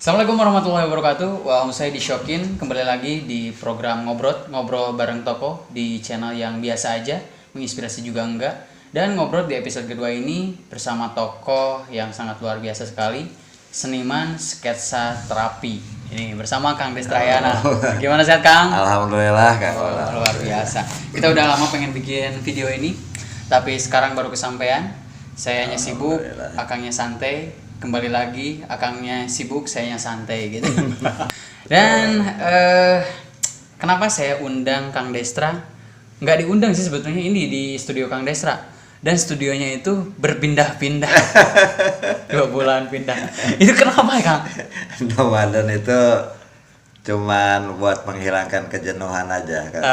Assalamualaikum warahmatullahi wabarakatuh. Wah, saya Disyokin kembali lagi di program ngobrol bareng toko di channel yang biasa aja, menginspirasi juga enggak. Dan ngobrol di episode kedua ini bersama tokoh yang sangat luar biasa sekali, seniman sketsa terapi. Ini bersama Kang Destrayana. Gimana sehat Kang? Alhamdulillah Kang. Luar biasa. Kita udah lama pengen bikin video ini, tapi sekarang baru kesampaian. Sayanya sibuk, akangnya santai. Kembali lagi, akangnya sibuk, sayanya santai gitu. Dan kenapa saya undang Kang Destra? Nggak diundang sih sebetulnya, ini di studio Kang Destra. Dan studionya itu berpindah-pindah. 2 bulan pindah. Itu kenapa Kang? Nomaden itu cuman buat menghilangkan kejenuhan aja kan.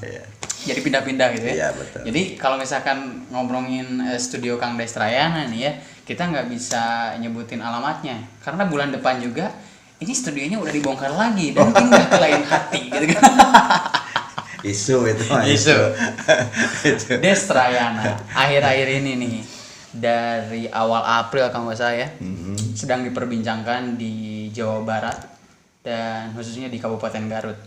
Iya. Jadi pindah-pindah gitu ya. Iya, betul. Jadi kalau misalkan ngomongin studio Kang Destrayana nih ya, kita nggak bisa nyebutin alamatnya karena bulan depan juga ini studionya udah dibongkar lagi dan pindah ke lain hati gitu kan. Isu itu mah Isu. Itu. Destrayana akhir-akhir ini nih dari awal April kalau nggak salah ya, sedang diperbincangkan di Jawa Barat dan khususnya di Kabupaten Garut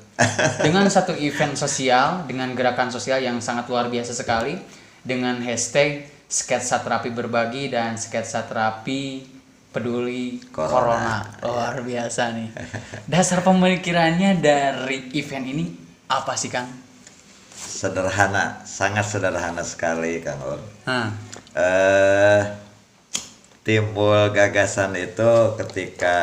dengan satu event sosial, dengan gerakan sosial yang sangat luar biasa sekali, dengan hashtag sketsa terapi berbagi dan sketsa terapi peduli corona. Luar biasa nih. Dasar pemikirannya dari event ini apa sih Kang? Sederhana, sangat sederhana sekali Kang Ul. Hah. Timbul gagasan itu ketika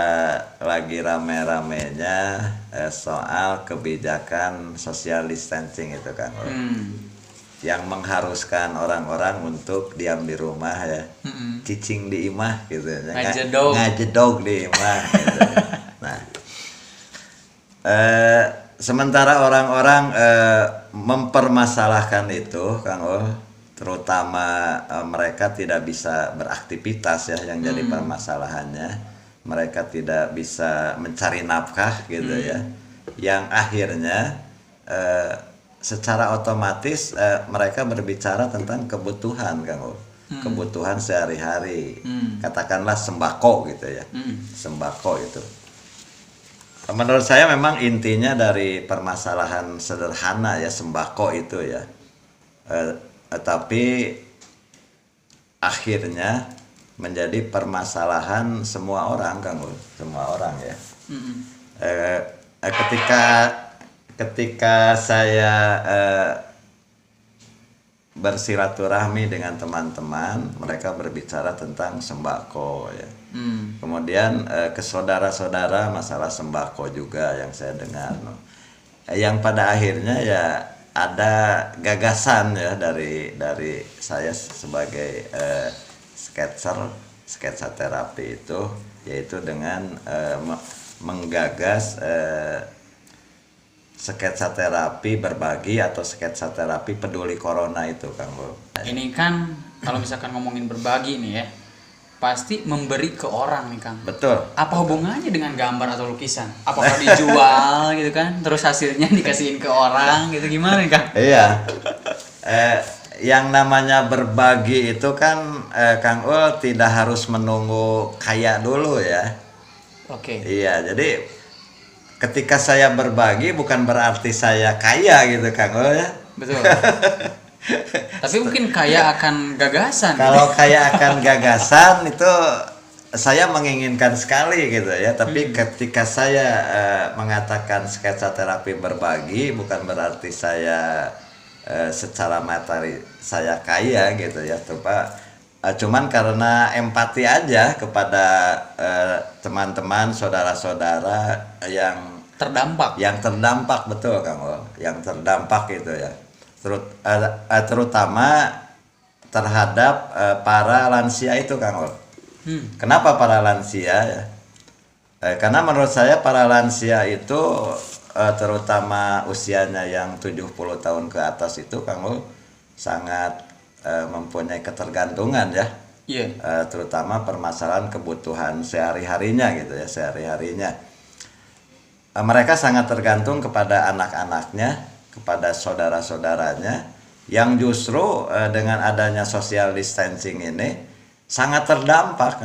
lagi rame-ramenya soal kebijakan social distancing itu kan, yang mengharuskan orang-orang untuk diam di rumah ya, cicing di imah gitu ya, ngajedog di imah gitu. Nah, sementara orang-orang mempermasalahkan itu Kang Ul, terutama mereka tidak bisa beraktivitas ya, yang jadi permasalahannya mereka tidak bisa mencari nafkah gitu ya, yang akhirnya secara otomatis mereka berbicara tentang kebutuhan Kang, kebutuhan sehari-hari, katakanlah sembako gitu ya, sembako itu menurut saya memang intinya dari permasalahan sederhana ya, sembako itu ya, tapi akhirnya menjadi permasalahan semua orang Kang, semua orang ya. Ketika saya bersilaturahmi dengan teman-teman, mereka berbicara tentang sembako ya. Kemudian ke saudara-saudara masalah sembako juga yang saya dengar, yang pada akhirnya ya ada gagasan ya dari saya sebagai sketsa terapi itu, yaitu dengan menggagas sketsa terapi berbagi atau sketsa terapi peduli corona itu Kang Bro. Ini kan kalau misalkan ngomongin berbagi nih ya, pasti memberi ke orang nih Kang. Betul. Apa hubungannya dengan gambar atau lukisan? Apakah dijual gitu kan? Terus hasilnya dikasihin ke orang gitu, gimana nih Kang? Iya. Yang namanya berbagi itu kan Kang Ul tidak harus menunggu kaya dulu ya. Oke. Iya, jadi ketika saya berbagi bukan berarti saya kaya gitu Kang Ul ya. Betul. Tapi mungkin kaya akan gagasan. Kalau kaya akan gagasan itu saya menginginkan sekali gitu ya. Tapi ketika saya mengatakan sketsa terapi berbagi bukan berarti saya secara materi saya kaya gitu ya, cuman karena empati aja kepada teman-teman, saudara-saudara yang terdampak betul Kang, yang terdampak gitu ya, terutama terhadap para lansia itu Kang. Kenapa para lansia ya? Karena menurut saya para lansia itu terutama usianya yang 70 tahun ke atas itu Kang, sangat mempunyai ketergantungan ya. Terutama permasalahan kebutuhan sehari-harinya gitu ya, sehari-harinya. Mereka sangat tergantung kepada anak-anaknya, kepada saudara-saudaranya, yang justru dengan adanya social distancing ini sangat terdampak,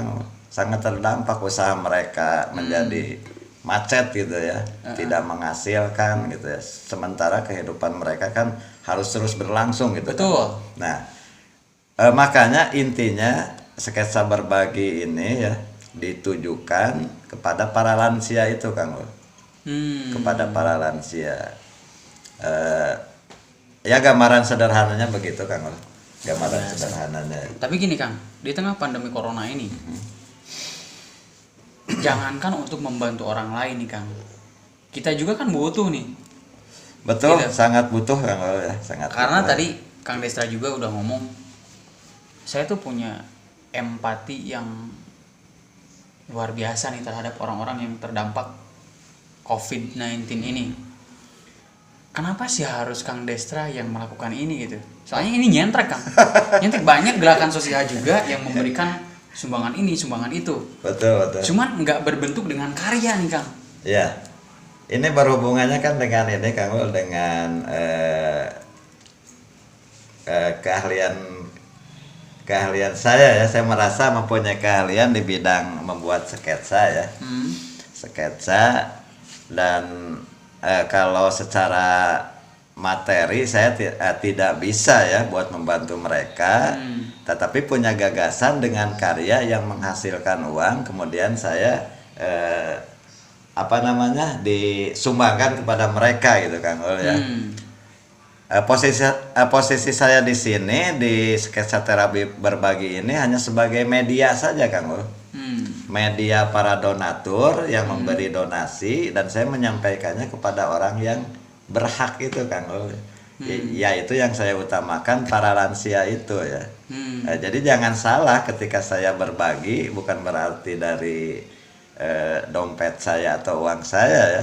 sangat terdampak, usaha mereka menjadi macet gitu ya, tidak menghasilkan gitu ya. Sementara kehidupan mereka kan harus terus berlangsung gitu. Betul. Kan? Nah, makanya intinya sketsa berbagi ini ya ditujukan kepada para lansia itu, Kang Ul. Kepada para lansia. Ya gambaran sederhananya begitu, Kang Ul. Gambaran sederhananya. Tapi gini Kang, di tengah pandemi corona ini, jangankan untuk membantu orang lain nih Kang, kita juga kan butuh nih. Betul, Gitu. sangat butuh Kang Ul ya, sangat. Karena butuh. tadi Kang Destra juga udah ngomong, saya tuh punya empati yang luar biasa nih terhadap orang-orang yang terdampak COVID-19 ini. Kenapa sih harus Kang Destra yang melakukan ini gitu? Soalnya ini nyentrek Kang. Nyentrek, banyak gerakan sosial juga yang memberikan sumbangan ini, sumbangan itu. Betul. Cuman nggak berbentuk dengan karya nih Kang. Ya, ini berhubungannya kan dengan ini Kang Ul, dengan keahlian saya ya. Saya merasa mempunyai keahlian di bidang membuat sketsa ya. Sketsa, dan kalau secara materi saya tidak bisa ya buat membantu mereka, tetapi punya gagasan dengan karya yang menghasilkan uang, kemudian saya disumbangkan kepada mereka gitu Kang Ul ya. Posisi saya di sini di sketsa terapi berbagi ini hanya sebagai media saja Kang Ul. Media para donatur yang memberi donasi, dan saya menyampaikannya kepada orang yang berhak itu Kang Ul. Ya itu yang saya utamakan, para lansia itu ya. Jadi jangan salah, ketika saya berbagi bukan berarti dari dompet saya atau uang saya ya.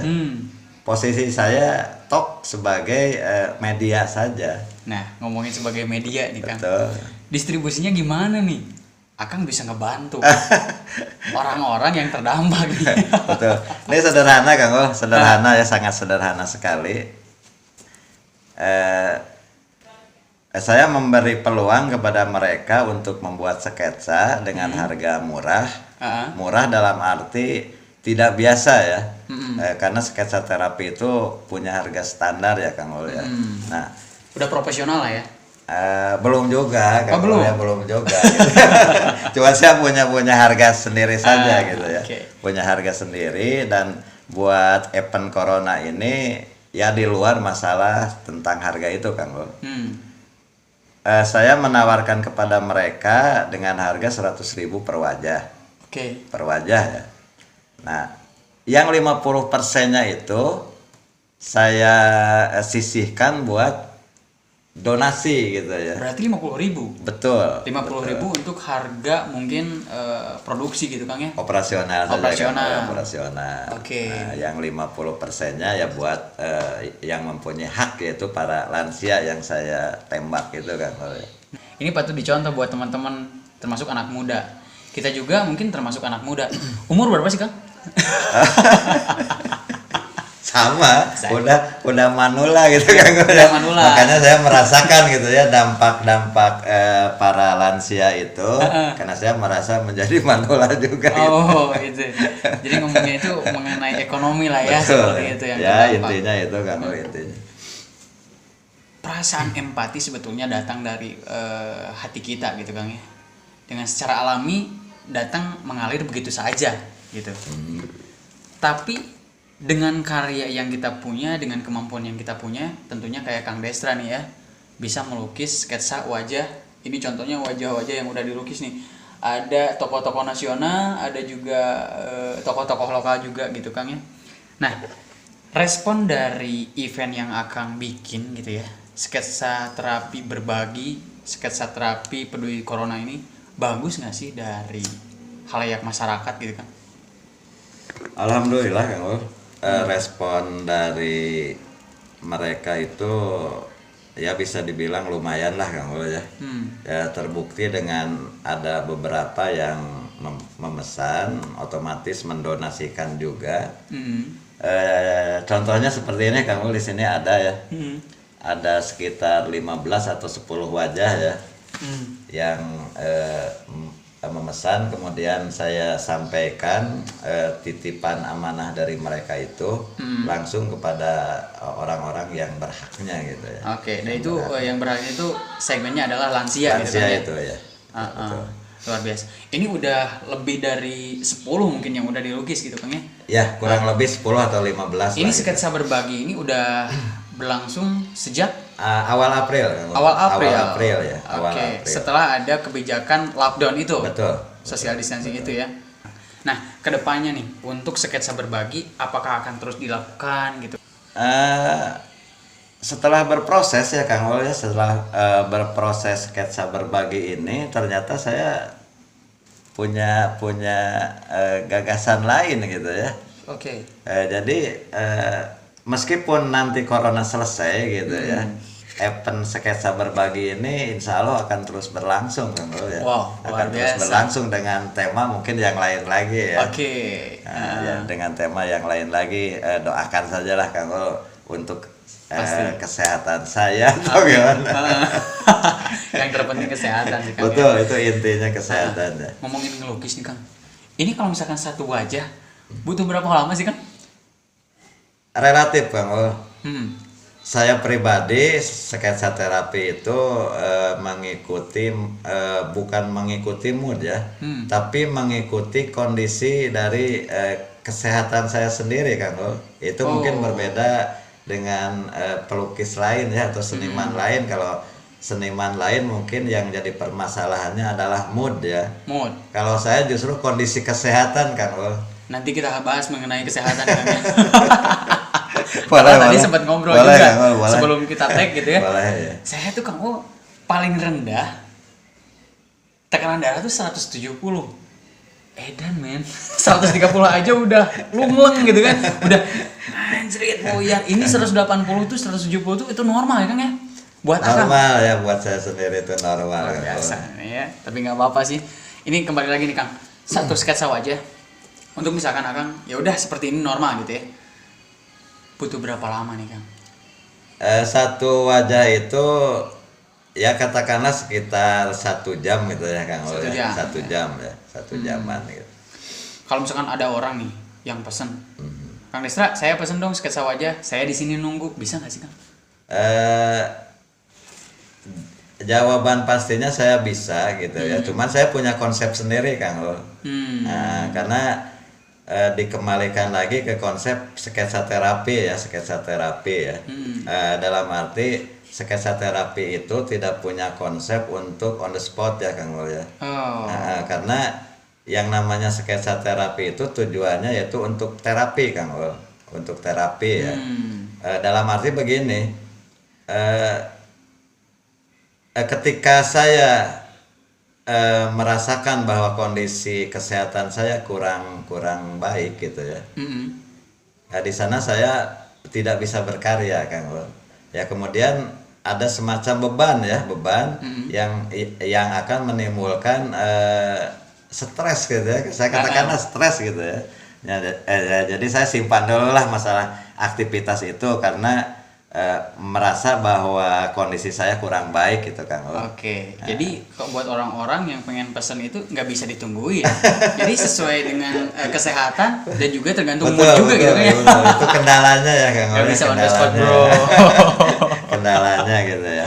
Posisi saya tok sebagai media saja. Nah, ngomongin sebagai media nih Kang. Betul. Distribusinya gimana nih? Akang bisa ngebantu orang-orang yang terdampak nih. Betul. Ini sederhana Kang Ul, sederhana ya, sangat sederhana sekali. Saya memberi peluang kepada mereka untuk membuat sketsa dengan harga murah. Murah dalam arti tidak biasa ya. Karena sketsa terapi itu punya harga standar ya Kang Ul ya. Nah, Udah profesional lah ya. belum juga Kang belum? Ul ya, belum juga gitu. Cuma saya punya harga sendiri saja gitu ya. Okay. Punya harga sendiri, dan buat event corona ini ya di luar masalah tentang harga itu Kang Ul. Saya menawarkan kepada mereka dengan harga 100.000 per wajah. Oke. Per wajah ya. Nah, yang 50%-nya itu saya sisihkan buat donasi gitu ya. Berarti 50.000. Betul. 50.000 untuk harga mungkin produksi gitu Kang ya. Operasional saja Operasional. Kan? Operasional. Oke. Nah, yang 50%-nya ya buat yang mempunyai hak, yaitu para lansia yang saya tembak itu kan. Ini patut dicontoh buat teman-teman termasuk anak muda. Kita juga mungkin termasuk anak muda. Umur berapa sih Kang? Sama, udah manula gitu kan. Udah manula. Makanya saya merasakan gitu ya dampak-dampak para lansia itu, karena saya merasa menjadi manula juga. Oh, itu. Jadi ngomongnya itu mengenai ekonomi lah ya. Betul. Seperti itu yang Ya, terdampak. intinya itu kan intinya. Perasaan empati sebetulnya datang dari hati kita gitu Kang ya. Dengan secara alami datang mengalir begitu saja gitu. Tapi dengan karya yang kita punya, dengan kemampuan yang kita punya, tentunya kayak Kang Destra nih ya, bisa melukis sketsa wajah. Ini contohnya wajah-wajah yang udah dilukis nih. Ada tokoh-tokoh nasional, ada juga tokoh-tokoh lokal juga gitu Kang ya. Nah, respon dari event yang Akang bikin gitu ya, sketsa terapi berbagi, sketsa terapi peduli corona ini, bagus nggak sih dari khalayak masyarakat gitu Kang? Alhamdulillah Kang Ul. Respon dari mereka itu ya bisa dibilang lumayan lah Kang Ul ya. Ya terbukti dengan ada beberapa yang memesan, otomatis mendonasikan juga. Contohnya seperti ini Kang Ul, di sini ada ya. Ada sekitar 15 atau 10 wajah ya. Yang memesan, kemudian saya sampaikan titipan amanah dari mereka itu langsung kepada orang-orang yang berhaknya gitu ya. Oke, dan itu yang berhaknya itu segmennya adalah lansia gitu Lansia kan ya? itu ya. Betul. Luar biasa. Ini udah lebih dari 10 mungkin yang udah dilukis gitu Kang ya? Ya, kurang lebih 10 atau 15 Ini lah, sketsa berbagi ini udah berlangsung sejak awal April. awal April. Awal April ya. Awal Oke, April. setelah ada kebijakan lockdown itu. Betul. Social distancing itu ya. Nah, kedepannya nih untuk sketsa berbagi apakah akan terus dilakukan gitu? Setelah berproses ya Kang Ul ya, setelah berproses sketsa berbagi ini ternyata saya punya gagasan lain gitu ya. Oke. Jadi meskipun nanti corona selesai gitu ya, event sketsa berbagi ini insya Allah akan terus berlangsung Kang Ul ya. Wow, luar akan terus biasa. berlangsung dengan tema mungkin yang lain lagi ya. Oke. Ya, dengan tema yang lain lagi, doakan sajalah Kang Ul untuk kesehatan saya atau gimana. Yang terpenting kesehatan sih Kang. Betul, itu intinya kesehatan ya. Ngomongin ngelukis nih Kang. Ini kalau misalkan satu wajah butuh berapa lama sih Kang? Relatif Kang Ul. Saya pribadi sketsa terapi itu mengikuti bukan mengikuti mood ya, tapi mengikuti kondisi dari kesehatan saya sendiri Kang Ul. Itu mungkin berbeda dengan pelukis lain ya atau seniman lain. Kalau seniman lain mungkin yang jadi permasalahannya adalah mood ya. Mood. Kalau saya justru kondisi kesehatan Kang Ul. Nanti kita bahas mengenai kesehatan Kang. Boleh, Tadi boleh. sempat ngobrol Boleh, juga Kang Ul, boleh. sebelum kita tag gitu ya. Boleh ya. Saya tuh Kang paling rendah tekanan darah tuh 170. Edan men 130 aja udah lungleng gitu kan, udah anjrit boyan. Ini 180 tuh 170 tuh itu normal ya Kang ya buat Akang. Normal ya, buat saya sendiri itu normal. Biasa ya, tapi nggak apa-apa sih. Ini kembali lagi nih Kang, satu sketsa wajah untuk misalkan Akang ya udah seperti ini normal gitu ya, butuh berapa lama nih Kang? Satu wajah itu ya katakanlah sekitar 1 jam gitu ya Kang Ul ya. 1 jam ya, 1 jaman gitu. Kalau misalkan ada orang nih yang pesen, Kang Destra, saya pesen dong sketsa wajah, saya di sini nunggu, bisa nggak sih Kang? Jawaban pastinya saya bisa gitu ya. Cuman saya punya konsep sendiri Kang Ul. Karena dikembalikan lagi ke konsep sketsa terapi ya, sketsa terapi ya. Dalam arti sketsa terapi itu tidak punya konsep untuk on the spot ya Kang Ul ya. Karena yang namanya sketsa terapi itu tujuannya yaitu untuk terapi Kang Ul, untuk terapi ya. Dalam arti begini, ketika saya merasakan bahwa kondisi kesehatan saya kurang baik gitu ya, di sana saya tidak bisa berkarya Kang Ul. Ya kemudian ada semacam beban yang akan menimbulkan stres gitu ya. Saya katakanlah stres gitu ya. Jadi saya simpan dulu lah masalah aktivitas itu karena merasa bahwa kondisi saya kurang baik gitu Kang Ul. Oke. Jadi buat orang-orang yang pengen pesen itu nggak bisa ditungguin. Jadi sesuai dengan kesehatan dan juga tergantung mood juga gitu kan ya. Itu kendalanya ya Kang Ul. Nggak bisa on the spot bro. Kendalanya gitu ya.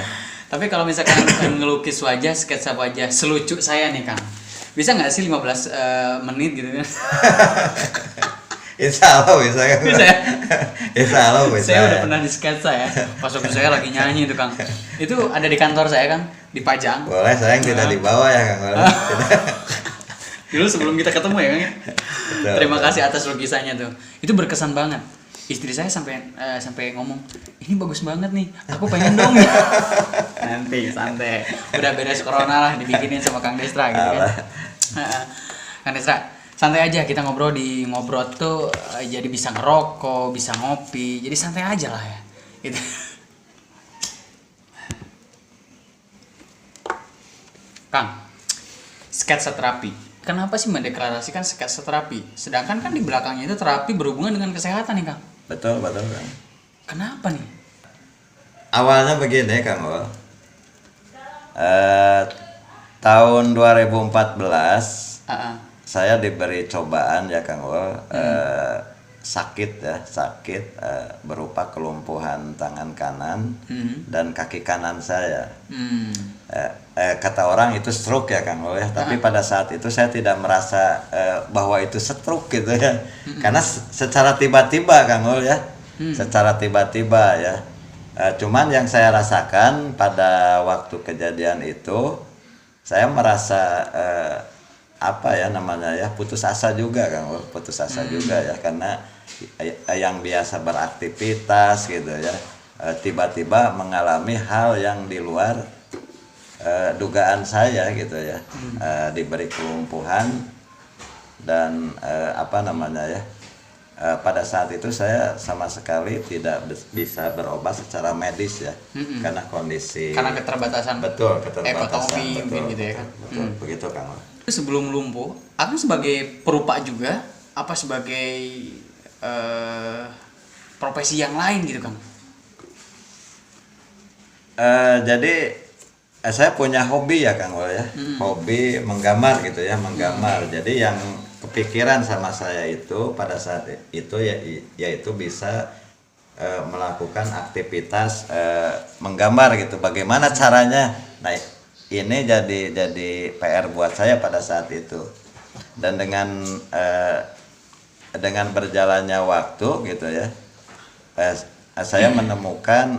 Tapi kalau misalkan ngelukis wajah, sketsa wajah selucu saya nih Kang, bisa nggak sih 15 menit gitu kan? Insya Allah bisa kan? Bisa ya? Insya Allah bisa. Saya udah pernah di sketsa ya, pas waktu saya lagi nyanyi itu Kang. Itu ada di kantor saya Kang, dipajang. Boleh, sayang tidak dibawa ya Kang. Dulu sebelum kita ketemu ya Kang ya. Betul, Terima kasih atas lukisannya tuh. Itu berkesan banget. Istri saya sampai ngomong, ini bagus banget nih, aku pengen dong. Nanti santai, udah beres corona lah dibikinin sama Kang Destra gitu kan. Kang Destra, santai aja kita ngobrol di ngobrol tuh, jadi bisa ngerokok, bisa ngopi, jadi santai aja lah ya. Gitu. Kang, sketsa terapi. Kenapa sih mendeklarasikan sketsa terapi? Sedangkan kan di belakangnya itu terapi berhubungan dengan kesehatan nih Kang. Betul Kang. Kenapa nih? Awalnya begini Kang Ul. tahun 2014 Ah, saya diberi cobaan ya Kang Ul, sakit berupa kelumpuhan tangan kanan dan kaki kanan saya. Kata orang itu stroke ya Kang Ul ya, tapi pada saat itu saya tidak merasa bahwa itu stroke gitu ya, karena secara tiba-tiba Kang Ul ya, secara tiba-tiba ya. Cuman yang saya rasakan pada waktu kejadian itu, saya merasa apa ya namanya ya, putus asa juga Kang Ul, putus asa juga ya, karena yang biasa beraktivitas gitu ya, tiba-tiba mengalami hal yang di luar dugaan saya gitu ya, diberi kelumpuhan dan apa namanya ya, pada saat itu saya sama sekali tidak bisa berobat secara medis ya, karena kondisi, karena keterbatasan, betul, keterbatasan ekonomi betul, mungkin gitu ya kan. betul, begitu Kang. Sebelum lumpuh, aku sebagai perupa juga, apa sebagai profesi yang lain gitu Kang? Jadi saya punya hobi ya Kang Wal ya, hobi menggambar gitu ya, menggambar. Jadi yang kepikiran sama saya itu pada saat itu ya, yaitu bisa melakukan aktivitas menggambar gitu. Bagaimana caranya? Nah, ini jadi PR buat saya pada saat itu. Dan dengan berjalannya waktu gitu ya, saya menemukan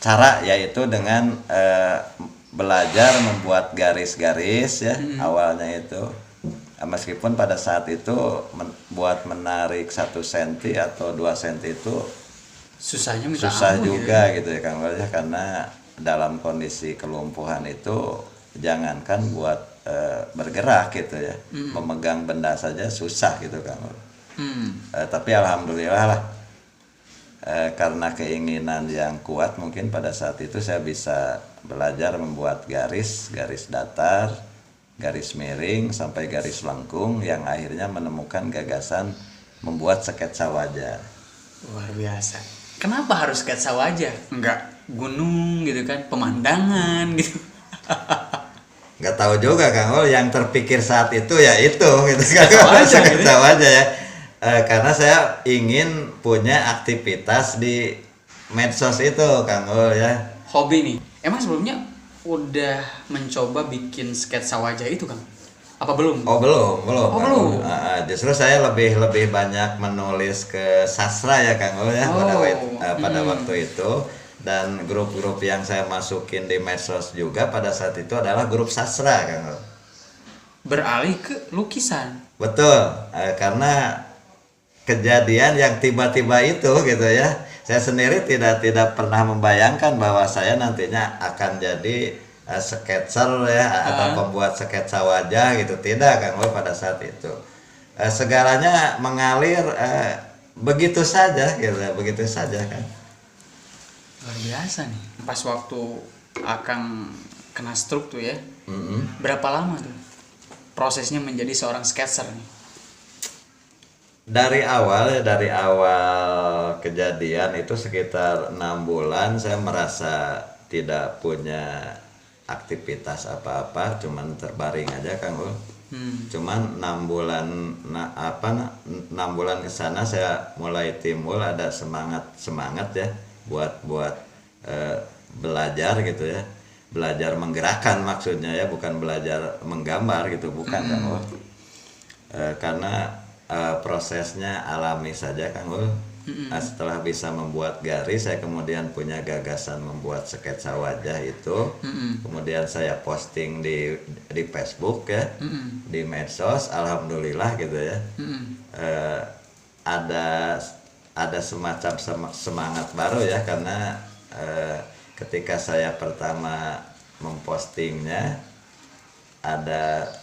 cara, yaitu dengan belajar membuat garis-garis ya. Awalnya itu meskipun pada saat itu buat menarik 1 cm atau 2 cm itu Susah juga gitu ya Kang Wal ya, karena dalam kondisi kelumpuhan itu jangankan buat bergerak gitu ya, memegang benda saja susah gitu Kang Wal. Tapi alhamdulillah lah, karena keinginan yang kuat mungkin pada saat itu saya bisa belajar membuat garis datar, garis miring sampai garis lengkung, yang akhirnya menemukan gagasan membuat sketsa wajah. Luar biasa. Kenapa harus sketsa wajah? Enggak gunung gitu kan, pemandangan gitu. Nggak tahu juga Kang Ul, yang terpikir saat itu ya itu gitu kan, Sketsa wajah ya. Karena saya ingin punya aktivitas di medsos itu Kang Ul ya. Hobi nih. Emang sebelumnya udah mencoba bikin sketsa wajah itu Kang? Apa belum? Oh belum. Oh, belum. Justru saya lebih banyak menulis ke sastra ya Kang Ul ya, pada waktu itu. Dan grup-grup yang saya masukin di medsos juga pada saat itu adalah grup sastra Kang Ul. Beralih ke lukisan. Betul, karena kejadian yang tiba-tiba itu gitu ya, saya sendiri tidak pernah membayangkan bahwa saya nantinya akan jadi sketser ya, atau pembuat sketsa wajah gitu, tidak Kang Ul pada saat itu. Segalanya mengalir begitu saja gitu, begitu saja kan. Luar biasa nih. Pas waktu Akang kena stroke tuh ya, berapa lama tuh prosesnya menjadi seorang sketser nih? Dari awal kejadian itu sekitar 6 bulan saya merasa tidak punya aktivitas apa-apa, cuman terbaring aja Kang Ul. Cuman 6 bulan ke sana saya mulai timbul ada semangat ya buat belajar gitu ya, belajar menggerakkan maksudnya ya, bukan belajar menggambar gitu, bukan Kang Ul. Karena prosesnya alami saja Kang Ul. Setelah bisa membuat garis, saya kemudian punya gagasan membuat sketsa wajah itu. Kemudian saya posting di Facebook ya, di medsos. Alhamdulillah gitu ya. Ada semacam semangat baru ya, karena ketika saya pertama mempostingnya ada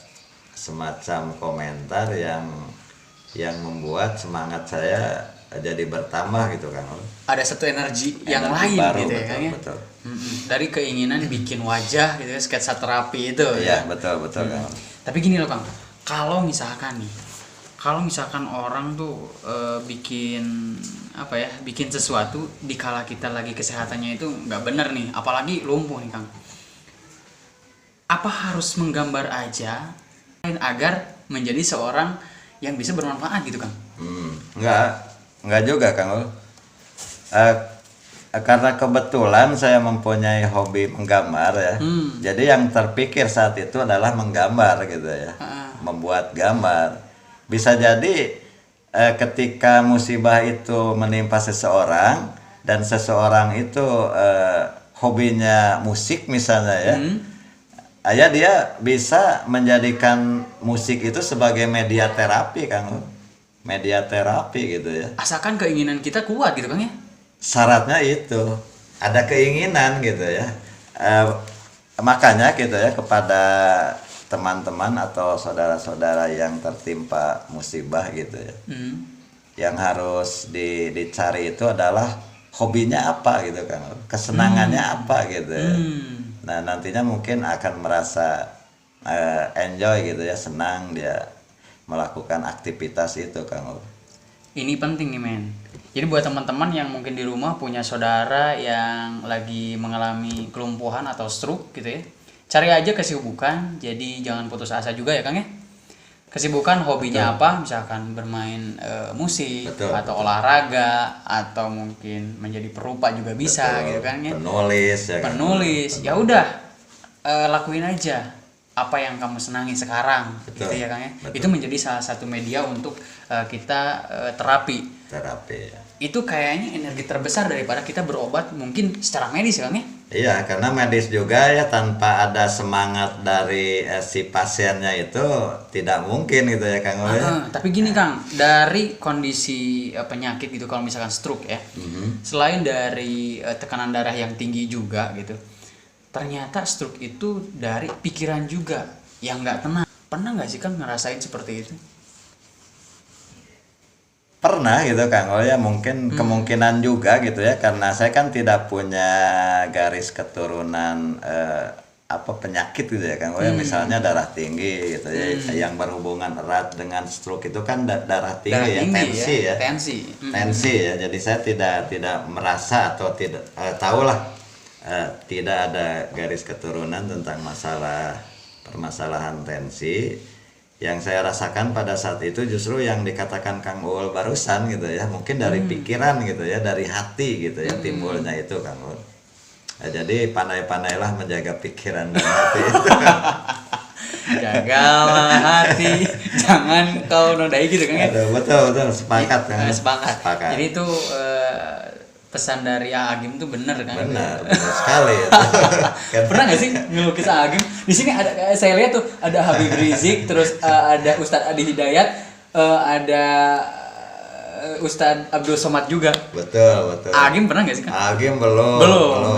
semacam komentar yang membuat semangat saya jadi bertambah gitu Kang. Ada satu energi yang lain baru, gitu ya Kang ya. Betul. Dari keinginan bikin wajah gitu ya, sketsa terapi itu ya. Betul Kang. Tapi gini loh Kang, kalau misalkan orang tuh bikin sesuatu di kala kita lagi kesehatannya itu nggak bener nih, apalagi lumpuh nih Kang. apa harus menggambar aja agar menjadi seorang yang bisa bermanfaat gitu Kang? Enggak juga Kang Ul. Karena kebetulan saya mempunyai hobi menggambar ya. Jadi yang terpikir saat itu adalah menggambar gitu ya. Membuat gambar. Bisa jadi ketika musibah itu menimpa seseorang dan seseorang itu hobinya musik misalnya ya. Dia bisa menjadikan musik itu sebagai media terapi Kang. Media terapi gitu ya. Asalkan keinginan kita kuat gitu Kang ya. Syaratnya itu ada keinginan gitu ya. Makanya gitu ya kepada teman-teman atau saudara-saudara yang tertimpa musibah gitu ya. Yang harus dicari itu adalah hobinya apa gitu Kang. Kesenangannya apa gitu ya. Nah nantinya mungkin akan merasa enjoy gitu ya, senang dia melakukan aktivitas itu Kang. Ini penting nih men. Jadi buat teman-teman yang mungkin di rumah punya saudara yang lagi mengalami kelumpuhan atau stroke gitu ya, cari aja kesibukan. Jadi jangan putus asa juga ya Kang ya. Kesibukan hobinya apa, misalkan bermain musik atau olahraga atau mungkin menjadi perupa juga bisa gitu kan ya. Penulis ya udah lakuin aja apa yang kamu senangi sekarang gitu ya Kang ya. Itu menjadi salah satu media untuk kita terapi ya. Itu kayaknya energi terbesar daripada kita berobat mungkin secara medis ya Kang ya. Iya, karena medis juga ya, tanpa ada semangat dari si pasiennya itu tidak mungkin gitu ya Kang. Tapi gini Kang, dari kondisi penyakit gitu, kalau misalkan stroke ya, selain dari tekanan darah yang tinggi juga gitu, ternyata stroke itu dari pikiran juga yang nggak tenang. Pernah nggak sih Kang ngerasain seperti itu? Pernah gitu Kang, ya mungkin kemungkinan juga gitu ya, karena saya kan tidak punya garis keturunan penyakit gitu ya Kang, misalnya darah tinggi gitu ya, yang berhubungan erat dengan stroke itu kan darah tinggi, tensi ya. Jadi saya tidak merasa atau tidak tahulah, tidak ada garis keturunan tentang permasalahan tensi. Yang saya rasakan pada saat itu justru yang dikatakan Kang Uul barusan gitu ya, mungkin dari pikiran gitu ya, dari hati gitu ya, timbulnya itu Kang Uul. Nah, jadi pandai-pandailah menjaga pikiran dan hati itu. Jagalah hati, jangan kau nodai gitu Kang ya. Betul, sepakat kan. Sepakat. Jadi itu pesan dari Agim tuh bener kan? Benar sekali. Pernah nggak sih ngelukis Agim? Di sini ada, saya lihat tuh ada Habib Rizik, terus ada Ustadz Adi Hidayat, ada Ustadz Abdul Somad juga. Betul. Agim pernah nggak sih kan? Agim belum.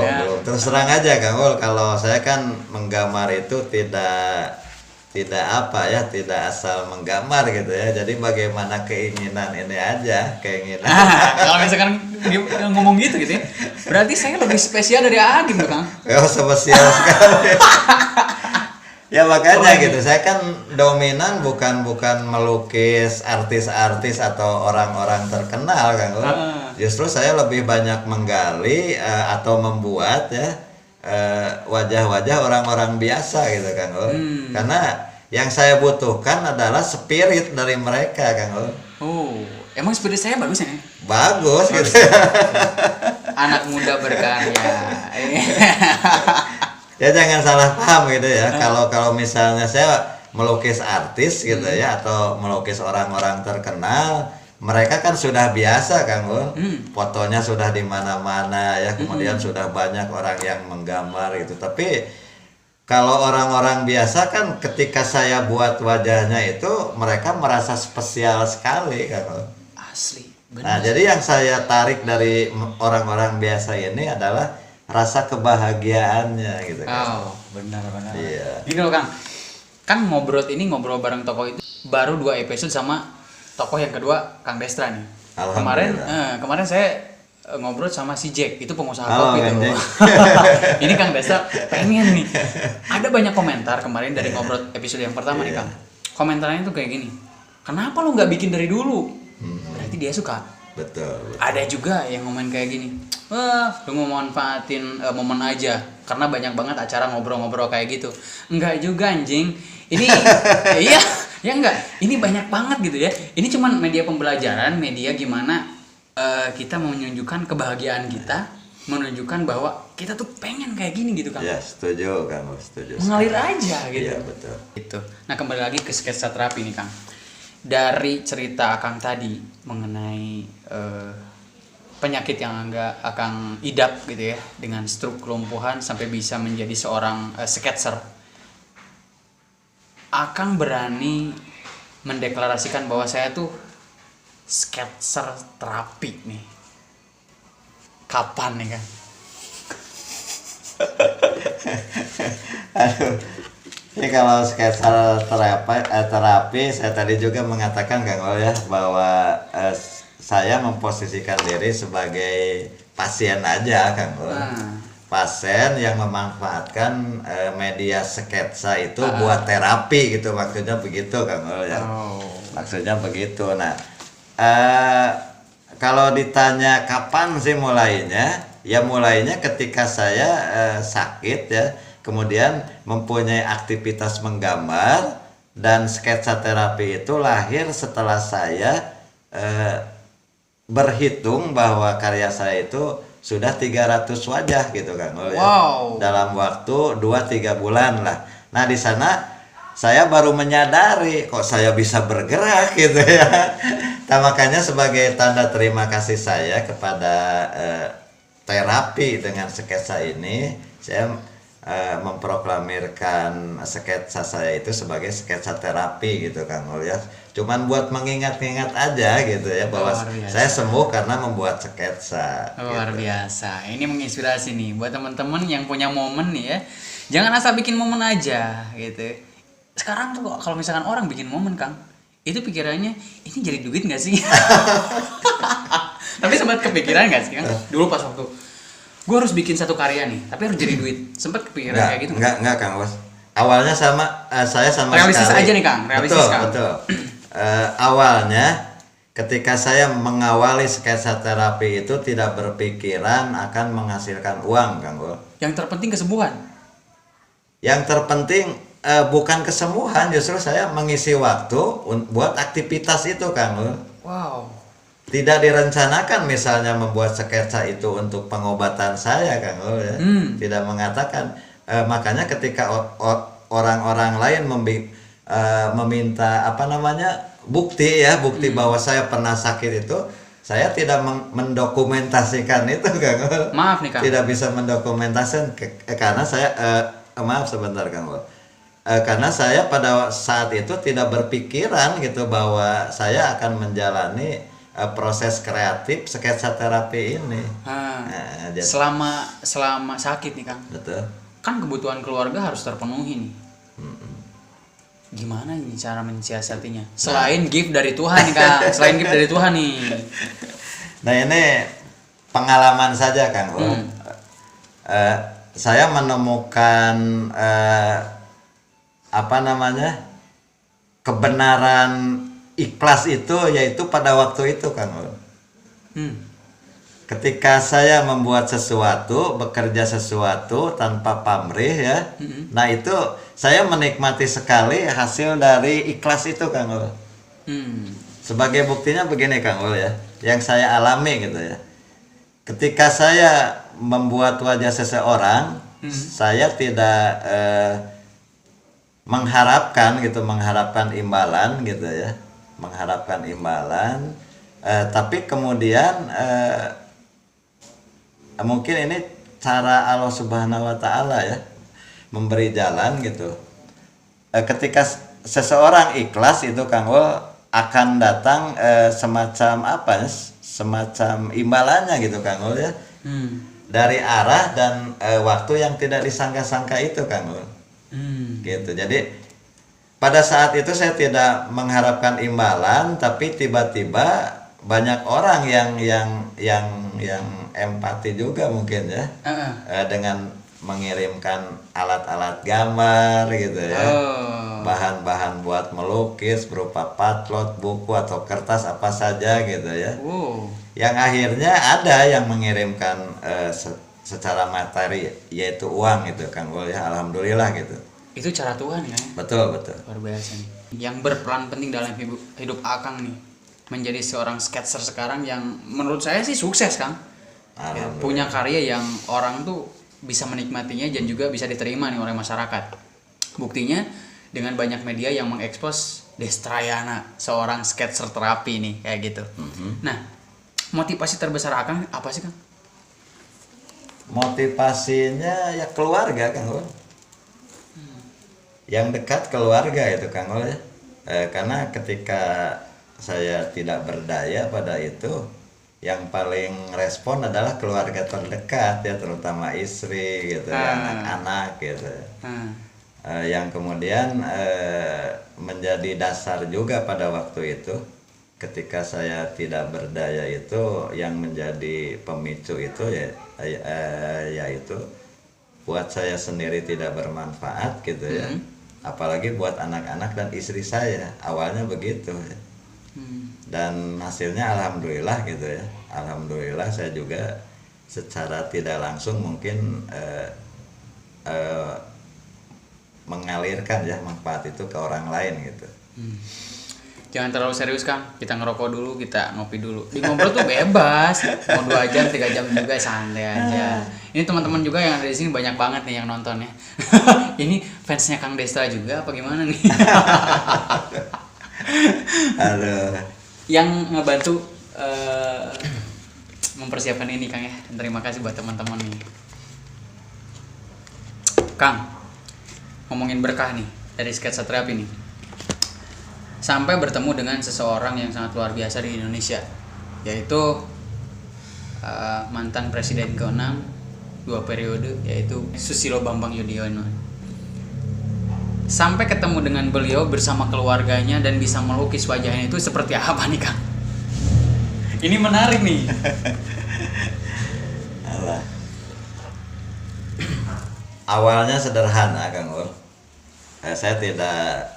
Ya. Terus terang aja Kang Ul, kalau saya kan menggambar itu tidak asal menggambar gitu ya. Jadi bagaimana keinginan ini aja, kalau misalkan ngomong gitu ya, berarti saya lebih spesial dari Agim tuh Kang. Spesial sekali. Ya makanya gitu, saya kan dominan bukan melukis artis-artis atau orang-orang terkenal Kang. Justru saya lebih banyak menggali atau membuat ya wajah-wajah orang-orang biasa gitu Kang. Karena yang saya butuhkan adalah spirit dari mereka Kang. Emang spirit saya bagus ya? Bagus gitu. Anak muda berkarya. Ya jangan salah paham gitu ya. Kalau misalnya saya melukis artis gitu ya, atau melukis orang-orang terkenal, mereka kan sudah biasa Kang Ul. Fotonya sudah di mana-mana ya, kemudian sudah banyak orang yang menggambar gitu. Tapi kalau orang-orang biasa kan ketika saya buat wajahnya itu, mereka merasa spesial sekali Kang Ul. Asli. Bener. Nah, jadi yang saya tarik dari orang-orang biasa ini adalah rasa kebahagiaannya gitu kan. Benar. Iya. Gini loh Kang, kan ngobrol bareng tokoh itu baru 2 episode sama tokoh yang kedua Kang Destra nih. Kemarin saya ngobrol sama si Jack, itu pengusaha kopi tuh. Ini Kang Destra pengen nih. Ada banyak komentar kemarin dari ngobrol episode yang pertama nih Kang. Komentarnya tuh kayak gini. Kenapa lu nggak bikin dari dulu? Berarti dia suka. Betul. Ada juga yang ngomong kayak gini. Wah, lu mau manfaatin momen aja. karena banyak banget acara ngobrol-ngobrol kayak gitu. Enggak juga anjing. Ini iya, ya enggak. Ini banyak banget gitu ya. Ini cuman media pembelajaran, media gimana kita menunjukkan kebahagiaan kita, menunjukkan bahwa kita tuh pengen kayak gini gitu kan. Ya, setuju Kang, setuju. Mengalir aja gitu. Iya, betul. Gitu. Nah, kembali lagi ke sketsa terapi nih, Kang. Dari cerita Akang tadi mengenai penyakit yang Akang idap gitu ya, dengan stroke kelumpuhan sampai bisa menjadi seorang sketser. Akang berani mendeklarasikan bahwa saya tuh sketser terapi nih. Kapan nih, Kang? Aduh. Ini kalau sketsa terapi saya tadi juga mengatakan Kang Ol ya bahwa saya memposisikan diri sebagai pasien aja Kang Ol. Pasien yang memanfaatkan media sketsa itu buat terapi gitu, maksudnya begitu Kang Ol ya. Maksudnya begitu. Nah, kalau ditanya kapan sih mulainya? Ya mulainya ketika saya sakit ya, kemudian mempunyai aktivitas menggambar, dan sketsa terapi itu lahir setelah saya berhitung bahwa karya saya itu sudah 300 wajah gitu kan. Wow. Dalam waktu 2-3 bulan lah. Nah, di sana saya baru menyadari kok saya bisa bergerak gitu ya. Nah, makanya sebagai tanda terima kasih saya kepada terapi dengan sketsa ini, saya memproklamirkan sketsa saya itu sebagai sketsa terapi gitu Kang Ul ya. Cuman buat mengingat-ingat aja gitu ya bahwa saya sembuh karena membuat sketsa. Luar biasa. Ini menginspirasi nih buat teman-teman yang punya momen nih ya. Jangan asal bikin momen aja gitu. Sekarang tuh kalau misalkan orang bikin momen Kang, itu pikirannya ini jadi duit nggak sih? Tapi sempat kepikiran nggak sih Kang? Dulu pas waktu gue harus bikin satu karya nih, tapi harus jadi duit. Sempat kepikiran kayak gitu? Enggak Kang Bos. Awalnya saya sama realistis sekali. Aja nih Kang, realistis betul, Kang. Betul. Awalnya ketika saya mengawali sketsa terapi itu tidak berpikiran akan menghasilkan uang Kang Bos. Yang terpenting kesembuhan. Yang terpenting bukan kesembuhan, justru saya mengisi waktu buat aktivitas itu Kang Bos. Wow. Tidak direncanakan misalnya membuat sketsa itu untuk pengobatan saya Kang Ul ya. Tidak mengatakan makanya ketika orang-orang lain meminta bukti bahwa saya pernah sakit itu, saya tidak mendokumentasikan itu Kang Ul. Maaf nih Kang. Tidak bisa mendokumentasikan karena saya maaf sebentar Kang Ul. Karena saya pada saat itu tidak berpikiran gitu bahwa saya akan menjalani proses kreatif sketsa terapi ini. Selama sakit nih Kang. Betul. Kan kebutuhan keluarga harus terpenuhi nih. Gimana nih cara mensiasatinya? Selain gift dari Tuhan nih Kang. Selain gift dari Tuhan nih. Nah ini pengalaman saja Kang. Saya menemukan kebenaran ikhlas itu yaitu pada waktu itu Kang. Ketika saya membuat sesuatu, bekerja sesuatu tanpa pamrih ya. Nah itu saya menikmati sekali hasil dari ikhlas itu Kang. Sebagai buktinya begini Kang ya, yang saya alami gitu ya. Ketika saya membuat wajah seseorang, saya tidak mengharapkan imbalan gitu ya. Tapi kemudian mungkin ini cara Allah Subhanahu wa Ta'ala ya memberi jalan gitu. Ketika seseorang ikhlas itu Kang Ul akan datang semacam imbalannya gitu Kang Ul ya. Dari arah dan waktu yang tidak disangka-sangka itu Kang Ul. Gitu. Jadi pada saat itu saya tidak mengharapkan imbalan, tapi tiba-tiba banyak orang yang empati juga mungkin ya, dengan mengirimkan alat-alat gambar gitu ya, bahan-bahan buat melukis berupa patlot, buku atau kertas apa saja gitu ya. Yang akhirnya ada yang mengirimkan secara materi yaitu uang gitu Kang Ul ya, alhamdulillah gitu. Itu cara Tuhan ya. Betul betul. Luar biasa nih. Yang berperan penting dalam hidup Akang nih, menjadi seorang skater sekarang yang menurut saya sih sukses Kang. Ya, punya karya yang orang tuh bisa menikmatinya dan juga bisa diterima nih oleh masyarakat. Buktinya dengan banyak media yang mengekspos Destrayana, seorang skater terapi nih kayak gitu. Nah, motivasi terbesar Akang apa sih Kang? Motivasinya ya keluarga Kang Ul. Yang dekat keluarga itu Kang Ul ya. Karena ketika saya tidak berdaya pada itu, yang paling respon adalah keluarga terdekat ya, terutama istri gitu ya, anak-anak gitu. Yang kemudian menjadi dasar juga pada waktu itu, ketika saya tidak berdaya itu, yang menjadi pemicu itu yaitu buat saya sendiri tidak bermanfaat gitu ya, apalagi buat anak-anak dan istri saya, awalnya begitu ya. Dan hasilnya alhamdulillah gitu ya, alhamdulillah saya juga secara tidak langsung mungkin mengalirkan ya manfaat itu ke orang lain gitu. Jangan terlalu serius Kang, kita ngerokok dulu, kita ngopi dulu. Di ngobrol tuh bebas, mau 2 jam, 3 jam juga santai aja. Ini teman-teman juga yang ada di sini banyak banget nih yang nonton ya. Ini fansnya Kang Destra juga apa gimana nih? Halo. Yang ngebantu mempersiapkan ini Kang ya. Terima kasih buat teman-teman nih. Kang, ngomongin berkah nih dari sketsa terapi nih. Sampai bertemu dengan seseorang yang sangat luar biasa di Indonesia, yaitu mantan presiden ke-6 2 periode, yaitu Susilo Bambang Yudhoyono. Sampai ketemu dengan beliau bersama keluarganya dan bisa melukis wajahnya itu seperti apa nih Kang? Ini menarik nih. Alah. Awalnya sederhana Kang Ul. Saya tidak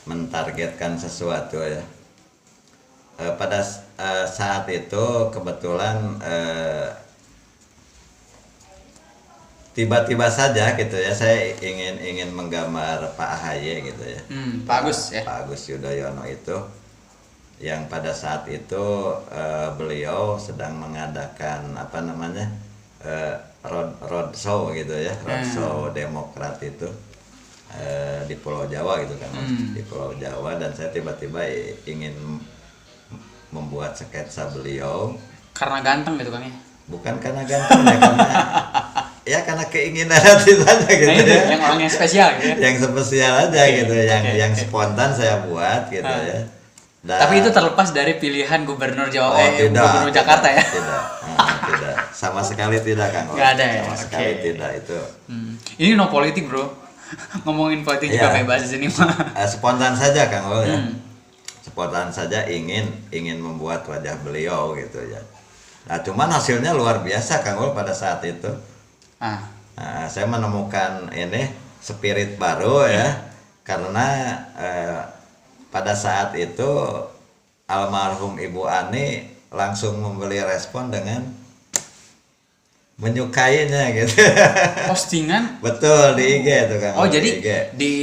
mentargetkan sesuatu ya. Pada saat itu kebetulan tiba-tiba saja gitu ya, saya ingin menggambar Pak AHY gitu ya. Pak Agus ya. Pak Agus Yudhoyono itu, yang pada saat itu beliau sedang mengadakan road show gitu ya, road show Demokrat itu di Pulau Jawa gitu kan, di Pulau Jawa, dan saya tiba-tiba ingin membuat sketsa beliau. Karena ganteng gitu Kang ya? Bukan karena ganteng ya, karena keinginan hati saja gitu ya. Yang orang yang spesial gitu ya? Yang spesial aja gitu, yang spontan saya buat gitu ya. Tapi itu terlepas dari pilihan gubernur gubernur Jakarta ya? Tidak, sama sekali tidak Kang. Nggak ada ya? Sama sekali tidak itu. Ini no politik bro, ngomongin politik juga bebas di sini mah. Spontan saja Kang Ul ya. Spontan saja ingin membuat wajah beliau gitu ya. Nah cuman hasilnya luar biasa Kang Ul pada saat itu. Nah, saya menemukan ini spirit baru ya, karena pada saat itu almarhum Ibu Ani langsung memberi respon dengan menyukainya gitu. Postingan? Betul, di IG itu kan. Oh jadi di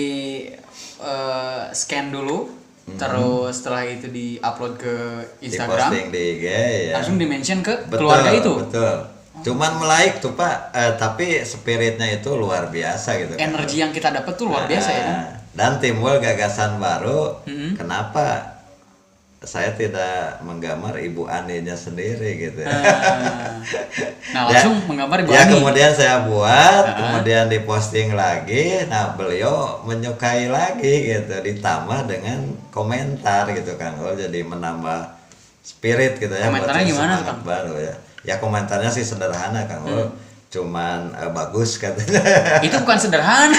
scan dulu, terus setelah itu di upload ke Instagram, di posting di IG ya. langsung di mention ke keluarga itu. Betul. Cuman like tuh Pak, tapi spiritnya itu luar biasa gitu. Energi yang kita dapat tuh luar biasa ya. Dan timbul gagasan baru, kenapa saya tidak menggambar Ibu Aninya sendiri gitu. Nah langsung menggambar Ibu Ani. Ya kemudian saya buat, kemudian diposting lagi. Nah beliau menyukai lagi gitu, ditambah dengan komentar gitu kan. Jadi menambah spirit gitu ya. Komentarnya gimana Kang? Baru ya. Ya komentarnya sih sederhana Kang. Cuman bagus katanya. Itu bukan sederhana.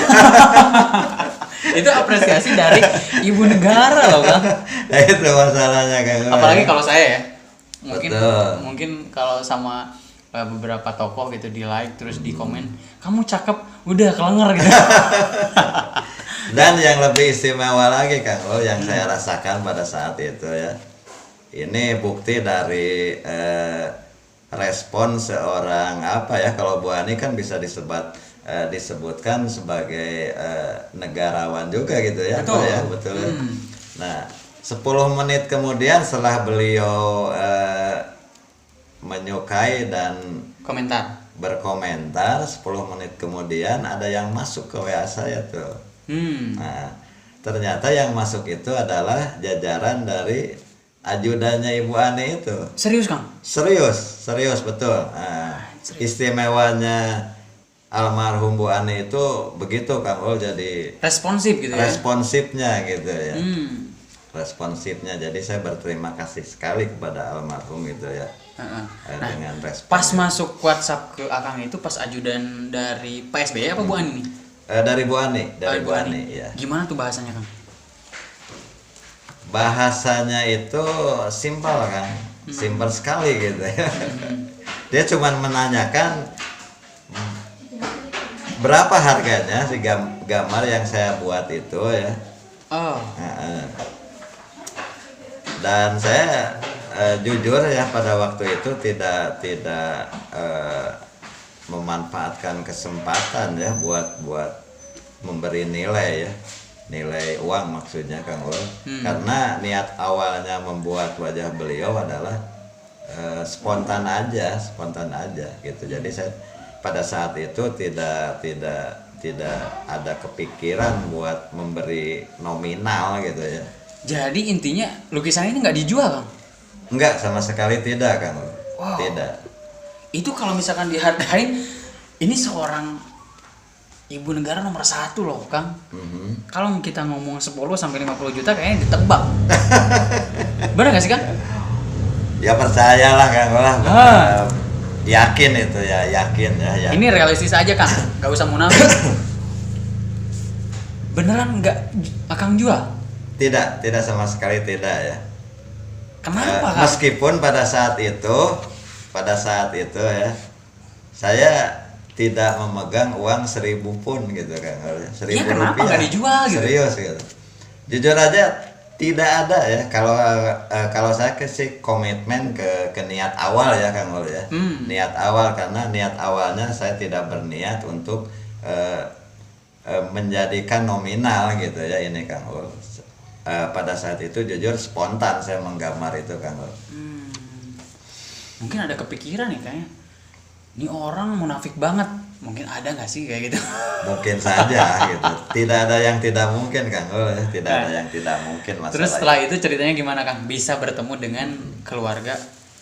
Itu apresiasi dari ibu negara loh Kang. Nah, itu masalahnya Kang. Apalagi kalau saya ya, mungkin kalau sama beberapa tokoh gitu di like terus di komen, kamu cakep, udah kelenger gitu. Dan yang lebih istimewa lagi Kang, yang saya rasakan pada saat itu ya, ini bukti dari respon seorang apa ya, kalau Bu Ani kan bisa disebutkan sebagai negarawan juga gitu ya. Betul. Ya, betul. Nah, 10 menit kemudian setelah beliau menyukai dan berkomentar, 10 menit kemudian ada yang masuk ke WA saya tuh. Nah, ternyata yang masuk itu adalah jajaran dari ajudannya Ibu Ani itu. Serius Kang? Serius betul. Nah, istimewanya almarhum Bu Ani itu begitu Kang Ul, jadi responsif gitu ya. Responsifnya gitu ya. Responsifnya, jadi saya berterima kasih sekali kepada almarhum itu ya. Dengan respon. Pas masuk WhatsApp ke Akang itu pas ajudan dari Pak SBY apa Bu Ani nih? Dari Bu Ani, Bu Ani ya. Gimana tuh bahasanya Kang? Bahasanya itu simpel kan, simpel sekali gitu ya. Dia cuma menanyakan berapa harganya si gambar yang saya buat itu ya. Dan saya jujur ya pada waktu itu tidak memanfaatkan kesempatan ya buat memberi nilai ya, nilai uang maksudnya Kang Ul. Karena niat awalnya membuat wajah beliau adalah spontan aja gitu. Jadi saya pada saat itu tidak ada kepikiran buat memberi nominal gitu ya. Jadi intinya lukisan ini nggak dijual Kang? Enggak, sama sekali tidak Kang. Wow. Tidak. Itu kalau misalkan dihargain, ini seorang ibu negara nomor 1 loh Kang. Kalau kita ngomong 10 sampai 50 juta kayaknya ditebak. Benar gak sih Kang? Ya percayalah Kang lah. Yakin itu ya, yakin. Ini realistis aja Kang, nggak usah munafik. Beneran nggak Akang jual? Tidak sama sekali tidak ya. Kenapa Kang? Meskipun pada saat itu ya, saya tidak memegang uang 1.000 pun gitu kan, 1.000 ya, kenapa rupiah. Nggak dijual gitu? Serius gitu. Jujur aja tidak ada ya. Kalau saya kasih komitmen ke niat awal ya Kang Ul ya. Niat awal, karena niat awalnya saya tidak berniat untuk menjadikan nominal gitu ya ini Kang Ul. Pada saat itu jujur spontan saya menggambar itu Kang Ul. Mungkin ada kepikiran nih kayaknya, ini orang munafik banget, mungkin ada nggak sih kayak gitu? Mungkin saja gitu. Tidak ada yang tidak mungkin Kang Ul ya. Tidak ada yang tidak mungkin masalah. Terus setelah itu ceritanya gimana Kang? Bisa bertemu dengan keluarga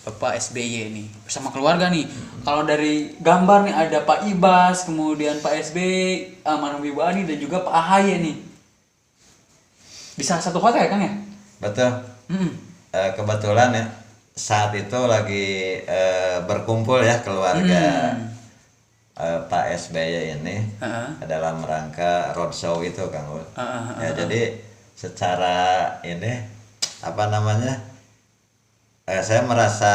Bapak SBY nih, bersama keluarga nih. Kalau dari gambar nih ada Pak Ibas, kemudian Pak SBY, almarhum Ibu Ani, dan juga Pak AHY nih. Di salah satu hotel ya Kang ya? Betul. Kebetulan ya saat itu lagi berkumpul ya keluarga Pak SBY ini dalam rangka roadshow itu Kang Ul. Ya jadi secara ini apa namanya, saya merasa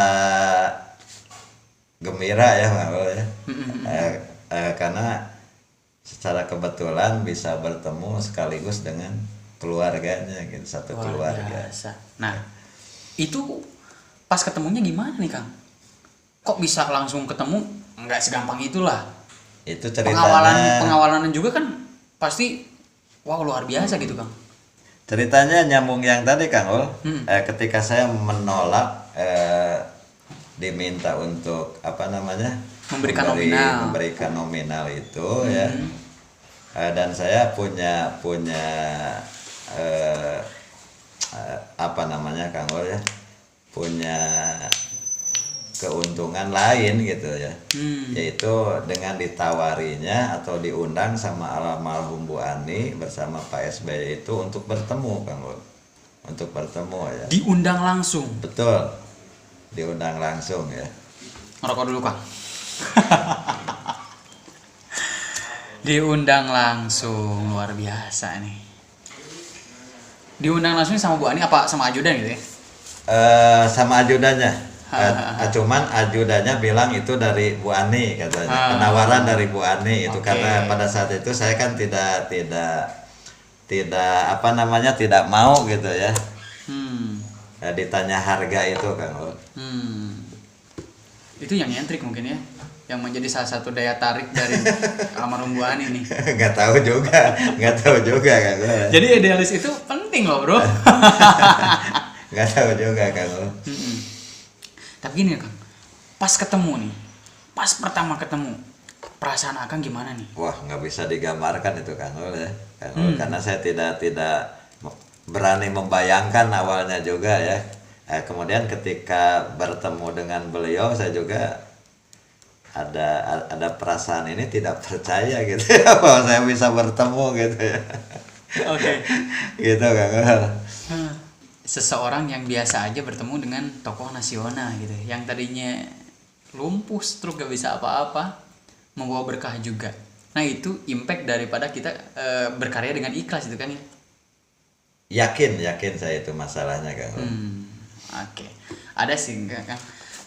gembira ya Kang Ul ya. Karena secara kebetulan bisa bertemu sekaligus dengan keluarganya gitu, satu keluarga. Biasa. Nah, itu pas ketemunya gimana nih Kang? Kok bisa langsung ketemu? Nggak segampang itulah. Itu ceritanya. Pengawalan juga kan pasti wow luar biasa gitu Kang. Ceritanya nyambung yang tadi Kang Ul. Ketika saya menolak diminta untuk apa namanya? Memberikan nominal itu ya. Dan saya punya apa namanya Kang Ul ya, punya keuntungan lain gitu ya, yaitu dengan ditawarinya atau diundang sama almarhum Bu Ani bersama Pak SBY itu untuk bertemu Kang Ul, untuk bertemu ya. Diundang langsung? Betul, diundang langsung ya. Ngerokok dulu Kang. Diundang langsung, luar biasa nih. Diundang langsung sama Bu Ani apa sama ajudan gitu ya? Sama ajudannya. Cuman ajudannya bilang itu dari Bu Ani katanya. Penawaran dari Bu Ani itu. Karena pada saat itu saya kan tidak apa namanya, tidak mau gitu ya. ditanya harga itu Kang Ul. Itu yang nyentrik mungkin ya, yang menjadi salah satu daya tarik dari almarhum Bu Ani nih. nggak tahu juga Kang Ul. Jadi idealis itu penting loh bro. Nggak tahu juga Kang Ul. Tapi gini Kang, pas pertama ketemu, perasaan Akang gimana nih? Wah, nggak bisa digambarkan itu Kang Ul ya, Kang Ul, karena saya tidak berani membayangkan awalnya juga ya. Kemudian ketika bertemu dengan beliau, saya juga ada perasaan ini tidak percaya gitu ya, bahwa saya bisa bertemu gitu ya. Oke. Gitu Kang Ul. Seseorang yang biasa aja bertemu dengan tokoh nasional gitu, yang tadinya lumpuh, stroke, gak bisa apa-apa, membawa berkah juga. Nah itu impact daripada kita berkarya dengan ikhlas itu kan ya. Yakin saya itu masalahnya Kang. Oke. Ada sih kan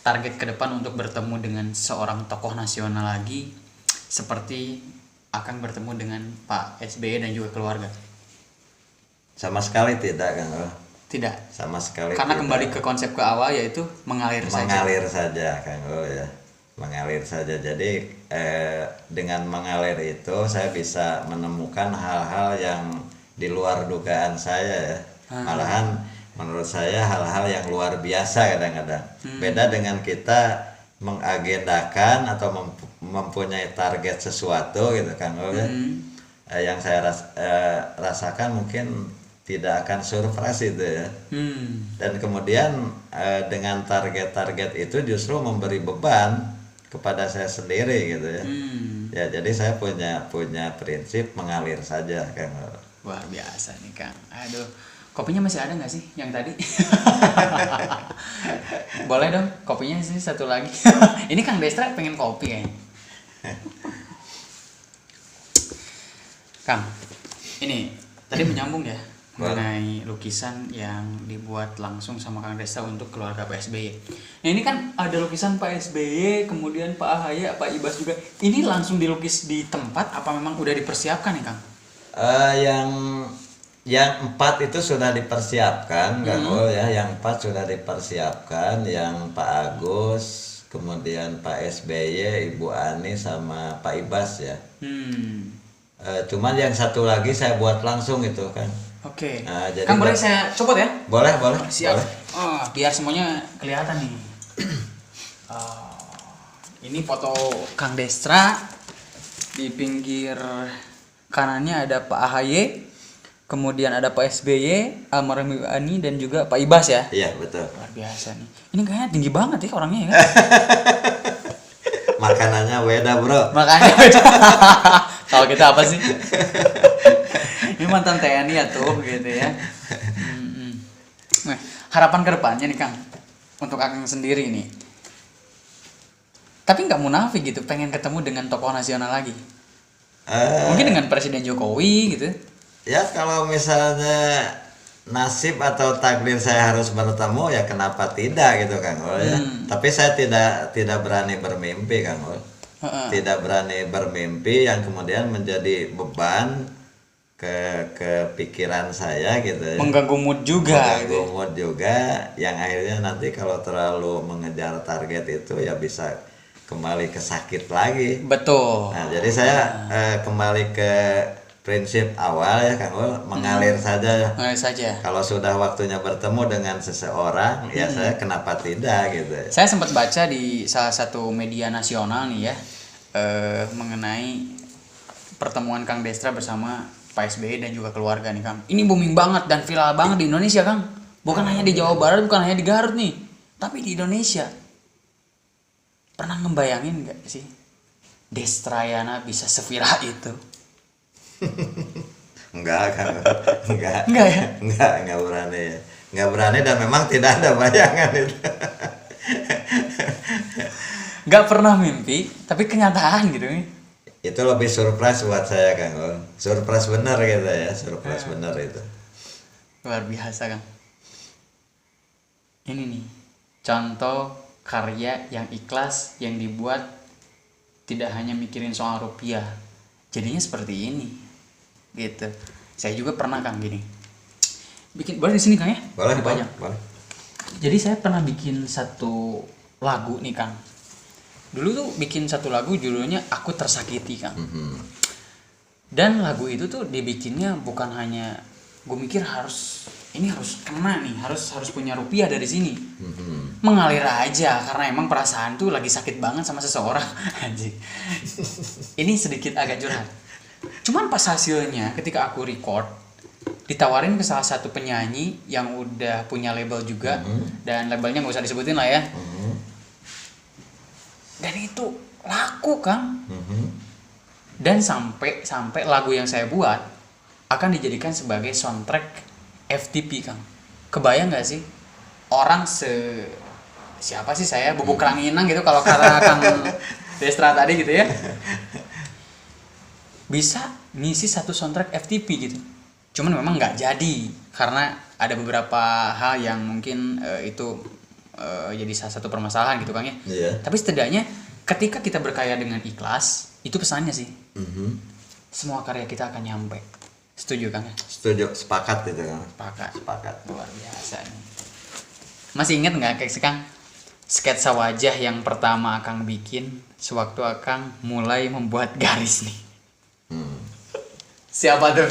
target ke depan untuk bertemu dengan seorang tokoh nasional lagi, seperti akan bertemu dengan Pak SBY dan juga keluarga? Sama sekali tidak Kang. Tidak. Sama sekali. Karena tidak. Kembali ke konsep ke awal, yaitu mengalir saja Kang ya. Mengalir saja. Jadi dengan mengalir itu saya bisa menemukan hal-hal yang di luar dugaan saya ya. Malahan menurut saya hal-hal yang luar biasa kadang-kadang. Beda dengan kita mengagendakan atau mempunyai target sesuatu gitu kan ya. Yang saya rasakan mungkin tidak akan surprise itu ya. Dan kemudian dengan target-target itu justru memberi beban kepada saya sendiri gitu ya. Ya jadi saya punya prinsip mengalir saja Kang. Luar biasa nih Kang. Aduh, kopinya masih ada nggak sih yang tadi? Boleh dong, kopinya sih satu lagi. Ini Kang Destra pengen kopi kayaknya. Kang, ini tadi menyambung ya mengenai lukisan yang dibuat langsung sama Kang Destra untuk keluarga Pak SBY. Nah ini kan ada lukisan Pak SBY, kemudian Pak AHY, Pak Ibas juga. Ini langsung dilukis di tempat apa memang udah dipersiapkan nih Kang? Yang 4 itu sudah dipersiapkan Kang ya. Yang 4 sudah dipersiapkan, yang Pak Agus, kemudian Pak SBY, Ibu Ani sama Pak Ibas ya. Cuman yang satu lagi saya buat langsung itu kan. Oke. Nah, jadi Kang boleh saya copot ya? Boleh. Siap. Boleh. Biar semuanya kelihatan nih. Ini foto Kang Destra. Di pinggir kanannya ada Pak AHY, kemudian ada Pak SBY, almarhum Ibu Ani, dan juga Pak Ibas ya. Iya betul. Luar biasa nih. Ini kayaknya tinggi banget ya orangnya ya. Makanannya beda bro. Makanya beda. Kalau kita apa sih? Ini mantan TNI ya tuh gitu ya. Nah, harapan kedepannya nih Kang, untuk Akang sendiri nih. Tapi nggak munafik gitu, pengen ketemu dengan tokoh nasional lagi. Mungkin dengan Presiden Jokowi gitu. Ya kalau misalnya nasib atau takdir saya harus bertemu ya kenapa tidak gitu Kang Ul ya. Tapi saya tidak berani bermimpi Kang Ul. Tidak berani bermimpi yang kemudian menjadi beban ke pikiran saya gitu ya. Mengganggu mood juga. Mengganggu mood juga yang akhirnya nanti kalau terlalu mengejar target itu ya bisa kembali ke sakit lagi. Betul. Nah, jadi saya kembali ke prinsip awal ya Kang Ul, mengalir saja. Mengalir saja. Kalau sudah waktunya bertemu dengan seseorang, ya saya kenapa tidak gitu. Saya sempat baca di salah satu media nasional nih ya, mengenai pertemuan Kang Destra bersama Pak SBY dan juga keluarga nih Kang. Ini booming banget dan viral banget di Indonesia Kang. Bukan hanya di Jawa Barat, bukan hanya di Garut nih, tapi di Indonesia. Pernah ngebayangin nggak sih Destrayana bisa seviral itu? Enggak kan, enggak ya? Enggak berani ya. Enggak berani dan memang tidak ada bayangan itu. Nggak pernah mimpi, tapi kenyataan gitu nih. Itu lebih surprise buat saya Kang. Surprise benar gitu ya, surprise benar itu. Luar biasa Kang. Ini nih, contoh karya yang ikhlas, yang dibuat tidak hanya mikirin soal rupiah. Jadinya seperti ini. Gitu. Saya juga pernah Kang gini. Bikin boleh di sini Kang ya? Boleh, banyak. boleh. Jadi saya pernah bikin satu lagu nih Kang. Dulu tuh bikin satu lagu judulnya Aku Tersakiti Kang. Dan lagu itu tuh dibikinnya bukan hanya gue mikir ini harus kena nih, harus punya rupiah dari sini. Mengalir aja karena emang perasaan tuh lagi sakit banget sama seseorang. Anjing. Ini sedikit agak curhat. Cuman pas hasilnya ketika aku record ditawarin ke salah satu penyanyi yang udah punya label juga, dan labelnya nggak usah disebutin lah ya. Dan itu laku Kang. Dan sampai lagu yang saya buat akan dijadikan sebagai soundtrack FTP Kang. Kebayang nggak sih orang siapa sih saya bubuk ranginang gitu kalau kata Kang Destra tadi gitu ya, bisa ngisi satu soundtrack FTP gitu. Cuman memang nggak jadi karena ada beberapa hal yang mungkin itu jadi salah satu permasalahan gitu Kang ya. Tapi setidaknya ketika kita berkarya dengan ikhlas, itu pesannya sih. Semua karya kita akan nyampe. Setuju Kang? Setuju, sepakat itu Kang. Sepakat. Luar biasa nih. Masih ingat nggak kayak Kang? Sketsa wajah yang pertama Akang bikin sewaktu Akang mulai membuat garis nih. Siapa tuh?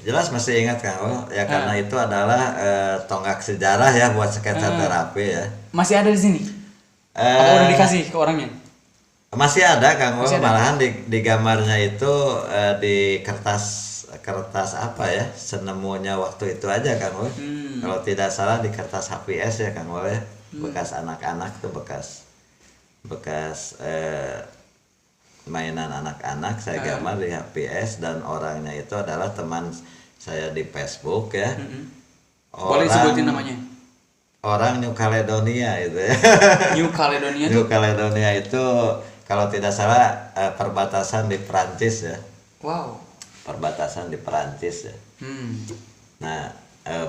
Jelas masih ingat Kang. Ya karena itu adalah tonggak sejarah ya buat sketsa terapi ya. Masih ada di sini? Apa udah dikasih ke orangnya? Masih ada Kang. Malahan di gambarnya itu di kertas apa ya, senemunya waktu itu aja Kang. Kalau tidak salah di kertas HPS ya Kang ya. Bekas anak-anak tuh bekas mainan anak-anak saya gambar di HPS, dan orangnya itu adalah teman saya di Facebook ya. Boleh sebutin namanya? Orang New Caledonia itu ya. New Caledonia New Caledonia itu kalau tidak salah perbatasan di Perancis ya. Wow. Perbatasan di Perancis ya. Nah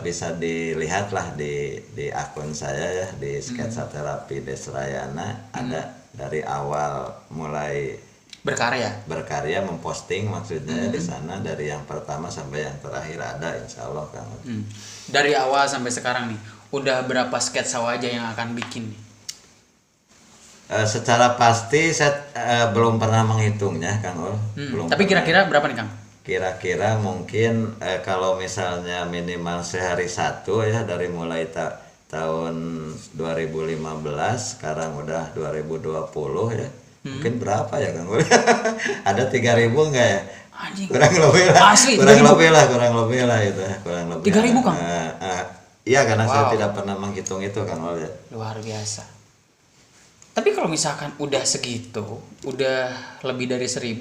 bisa dilihat lah di akun saya ya, di sketsa terapi Desrayana. Ada dari awal mulai berkarya memposting maksudnya di sana, dari yang pertama sampai yang terakhir ada, insya Allah Kang. Dari awal sampai sekarang nih udah berapa sketsa wajah yang akan bikin nih? Secara pasti saya belum pernah menghitungnya Kang Ul. Tapi kira-kira berapa nih Kang? Kira-kira mungkin kalau misalnya minimal sehari satu ya, dari mulai tahun 2015 sekarang udah 2020 ya. Mungkin berapa ya Kang? Ada 3.000 enggak ya? Anjing. Kurang lebih lah. Asli, kurang lebih lah itu, kurang lebih. 3.000 Kang? Iya, karena saya tidak pernah menghitung itu Kang. Luar biasa. Tapi kalau misalkan udah segitu, udah lebih dari 1.000,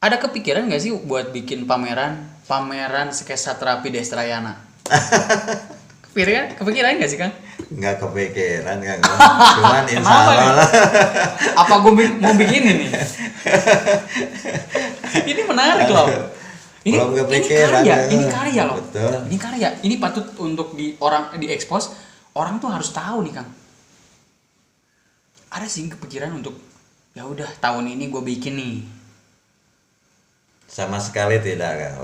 ada kepikiran nggak sih buat bikin pameran sketsa terapi Desrayana? Kepikiran nggak sih Kang? Nggak kepikiran Kang. Cuman insya Allah. Apa gue mau bikin ini? Ini menarik loh. Ini karya loh. Betul. Ini karya. Ini patut untuk diekspos. Orang tuh harus tahu nih Kang. Ada sih kepikiran untuk ya udah tahun ini gue bikin nih. Sama sekali tidak Kang.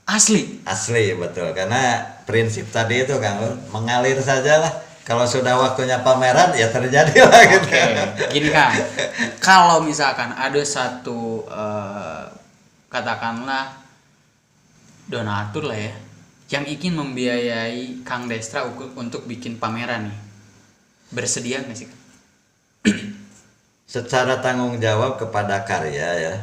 Asli betul, karena prinsip tadi itu Kang, mengalir saja lah. Kalau sudah waktunya pameran ya terjadi lah gitu. Gini Kang, kalau misalkan ada satu katakanlah donatur lah ya, yang ingin membiayai Kang Destra untuk bikin pameran nih, bersedia nggak sih? Secara tanggung jawab kepada karya ya.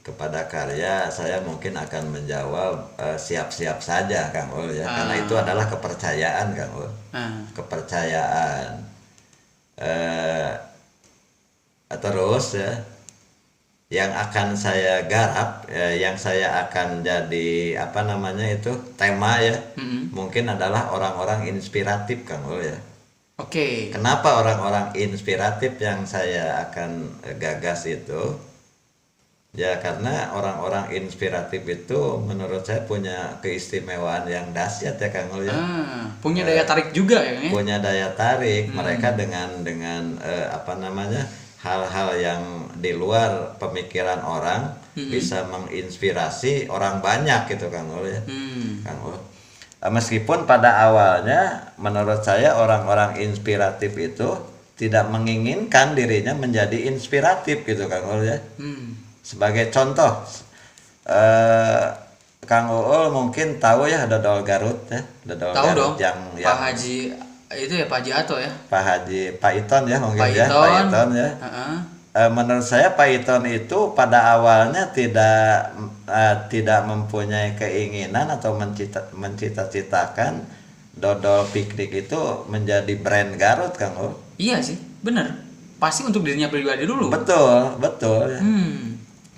Kepada karya saya mungkin akan menjawab siap-siap saja Kang Ul ya, karena itu adalah kepercayaan Kang Ul. Kepercayaan. Terus ya, yang akan saya garap yang saya akan jadi tema ya, mungkin adalah orang-orang inspiratif Kang Ul ya. Kenapa orang-orang inspiratif yang saya akan gagas itu? Ya karena orang-orang inspiratif itu menurut saya punya keistimewaan yang dahsyat ya Kang Ul ya. Punya daya tarik juga ya. Punya daya tarik. Mereka dengan hal-hal yang di luar pemikiran orang bisa menginspirasi orang banyak gitu Kang Ul ya. Kang Ul. Meskipun pada awalnya menurut saya orang-orang inspiratif itu tidak menginginkan dirinya menjadi inspiratif gitu Kang Ul ya. Sebagai contoh, Kang Ul mungkin tahu ya dodol Garut ya, dodol Tahu Garut dong. yang Pak Haji itu ya Pak Haji Ato ya. Pak Haji Pak Iton ya mungkin Pak ya, Iton. Pak Iton ya. Heeh. Menurut saya Pak Iton itu pada awalnya tidak mempunyai keinginan atau mencita-citakan dodol piknik itu menjadi brand Garut Kang Ul. Iya sih, bener. Pasti untuk dirinya pribadi dulu. Betul, betul. Ya.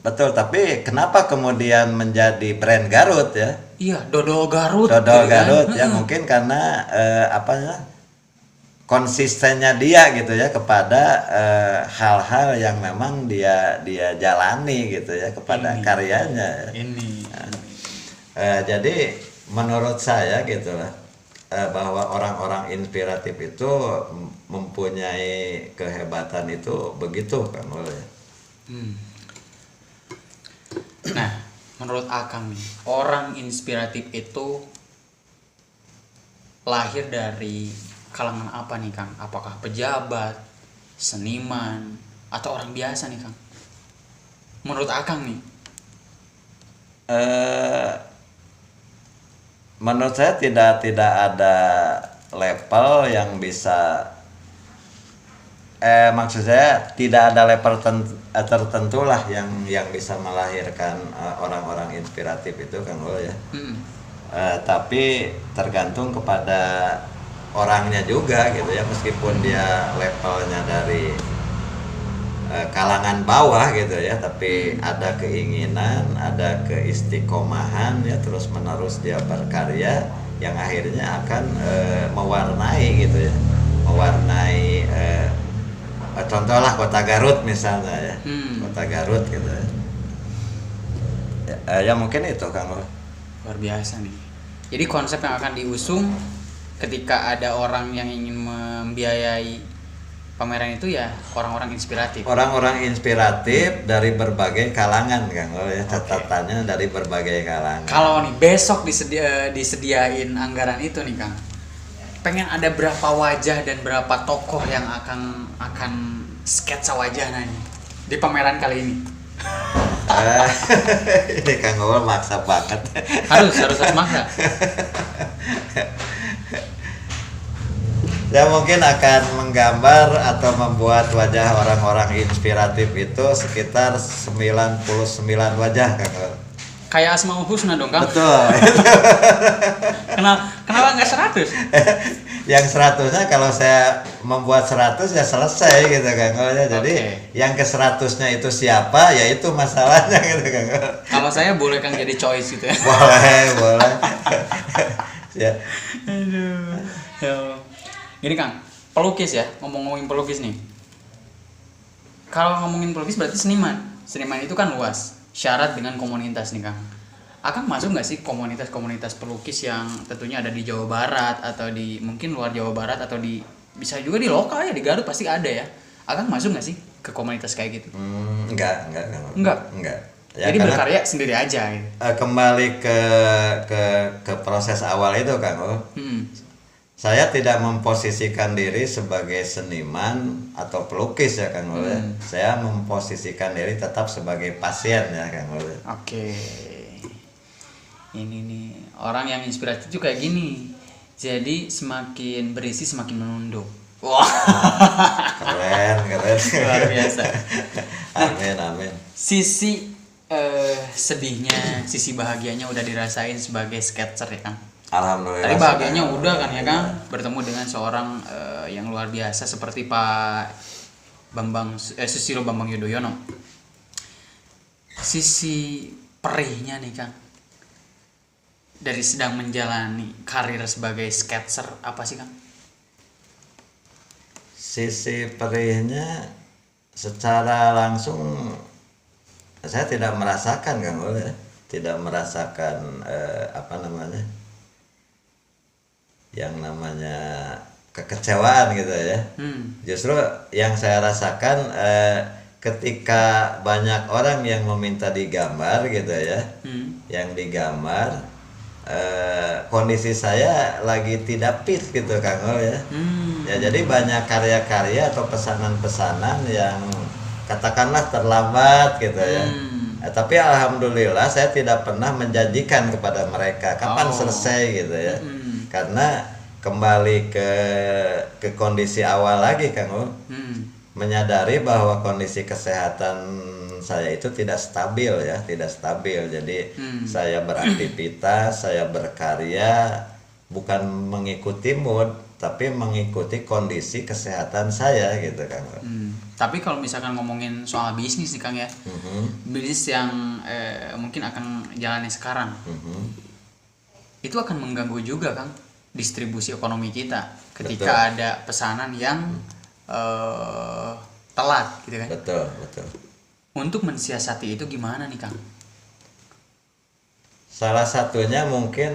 Betul, tapi kenapa kemudian menjadi brand Garut ya? Iya, dodol Garut. Dodol gitu Garut kan? ya mungkin karena konsistennya dia gitu ya kepada hal-hal yang memang dia jalani gitu ya kepada karyanya. Ini. Jadi menurut saya gitu lah bahwa orang-orang inspiratif itu mempunyai kehebatan itu begitu kan oleh. Nah, menurut Akang nih, orang inspiratif itu lahir dari kalangan apa nih Kang? Apakah pejabat, seniman, atau orang biasa nih Kang? Menurut Akang nih? Menurut saya tidak ada level yang bisa maksud saya tidak ada level tertentu lah yang bisa melahirkan orang-orang inspiratif itu kan ya. Tapi tergantung kepada orangnya juga gitu ya, meskipun dia levelnya dari kalangan bawah gitu ya, tapi ada keinginan, ada keistiqomahan ya, terus menerus dia berkarya yang akhirnya akan mewarnai gitu ya, mewarnai contohlah kota Garut misalnya ya, kota Garut gitu ya. Ya mungkin itu Kang. Luar biasa nih. Jadi konsep yang akan diusung ketika ada orang yang ingin membiayai pameran itu ya orang-orang inspiratif. Orang-orang inspiratif dari berbagai kalangan Kang. Ya catatannya dari berbagai kalangan. Kalau nih besok disediain anggaran itu nih Kang, pengen ada berapa wajah dan berapa tokoh yang akan sketsa wajahnya nih di pameran kali ini? Ini Kang Gowal maksa banget. harus maksa. Saya mungkin akan menggambar atau membuat wajah orang-orang inspiratif itu sekitar 99 wajah Kang Gowal. Kayak Asmaul Husna dong Kang. Betul. Kenapa nggak 100? Yang 100-nya kalau saya membuat 100 ya selesai gitu Kang. Jadi yang ke 100-nya itu siapa ya itu masalahnya gitu Kang. Kalau saya boleh Kang jadi choice gitu ya. Boleh. Ya. Aduh. Ya. Gini Kang, pelukis ya, ngomongin pelukis nih. Kalau ngomongin pelukis berarti seniman. Seniman itu kan luas. Syarat dengan komunitas nih Kang. Akang masuk nggak sih komunitas-komunitas pelukis yang tentunya ada di Jawa Barat atau di mungkin luar Jawa Barat atau di bisa juga di lokal ya, di Garut pasti ada ya. Akang masuk nggak sih ke komunitas kayak gitu? Enggak. Ya, jadi berkarya sendiri aja gitu. Kembali ke proses awal itu Kang. Saya tidak memposisikan diri sebagai seniman atau pelukis ya Kang Ul. Saya memposisikan diri tetap sebagai pasien ya Kang Ul. Oke. Ini nih orang yang inspiratif juga kayak gini. Jadi semakin berisi semakin menunduk. Wah. Keren. Luar biasa. Amin. Sisi sedihnya, sisi bahagianya udah dirasain sebagai sketcher ya Kang. Alhamdulillah. Tadi bahagianya udah kan ya Kang, bertemu dengan seorang yang luar biasa seperti Pak Susilo Bambang Yudhoyono. Sisi perihnya nih Kang, dari sedang menjalani karir sebagai sketser apa sih Kang? Sisi perihnya secara langsung saya tidak merasakan Kang Ul ya. Tidak merasakan yang namanya kekecewaan gitu ya. Justru yang saya rasakan ketika banyak orang yang meminta digambar gitu ya, yang digambar kondisi saya lagi tidak fit gitu Kang Ul ya. Ya jadi banyak karya-karya atau pesanan-pesanan yang katakanlah terlambat gitu ya. Tapi alhamdulillah saya tidak pernah menjanjikan kepada mereka kapan selesai gitu ya. Karena kembali ke kondisi awal lagi Kang Ul. Menyadari bahwa kondisi kesehatan saya itu tidak stabil ya, tidak stabil. Jadi saya beraktivitas, saya berkarya bukan mengikuti mood, tapi mengikuti kondisi kesehatan saya gitu Kang. Tapi kalau misalkan ngomongin soal bisnis nih Kang ya, bisnis yang mungkin akan jalannya sekarang, itu akan mengganggu juga Kang distribusi ekonomi kita ketika ada pesanan yang telat gitu kan. Betul. Untuk mensiasati itu gimana nih Kang? Salah satunya mungkin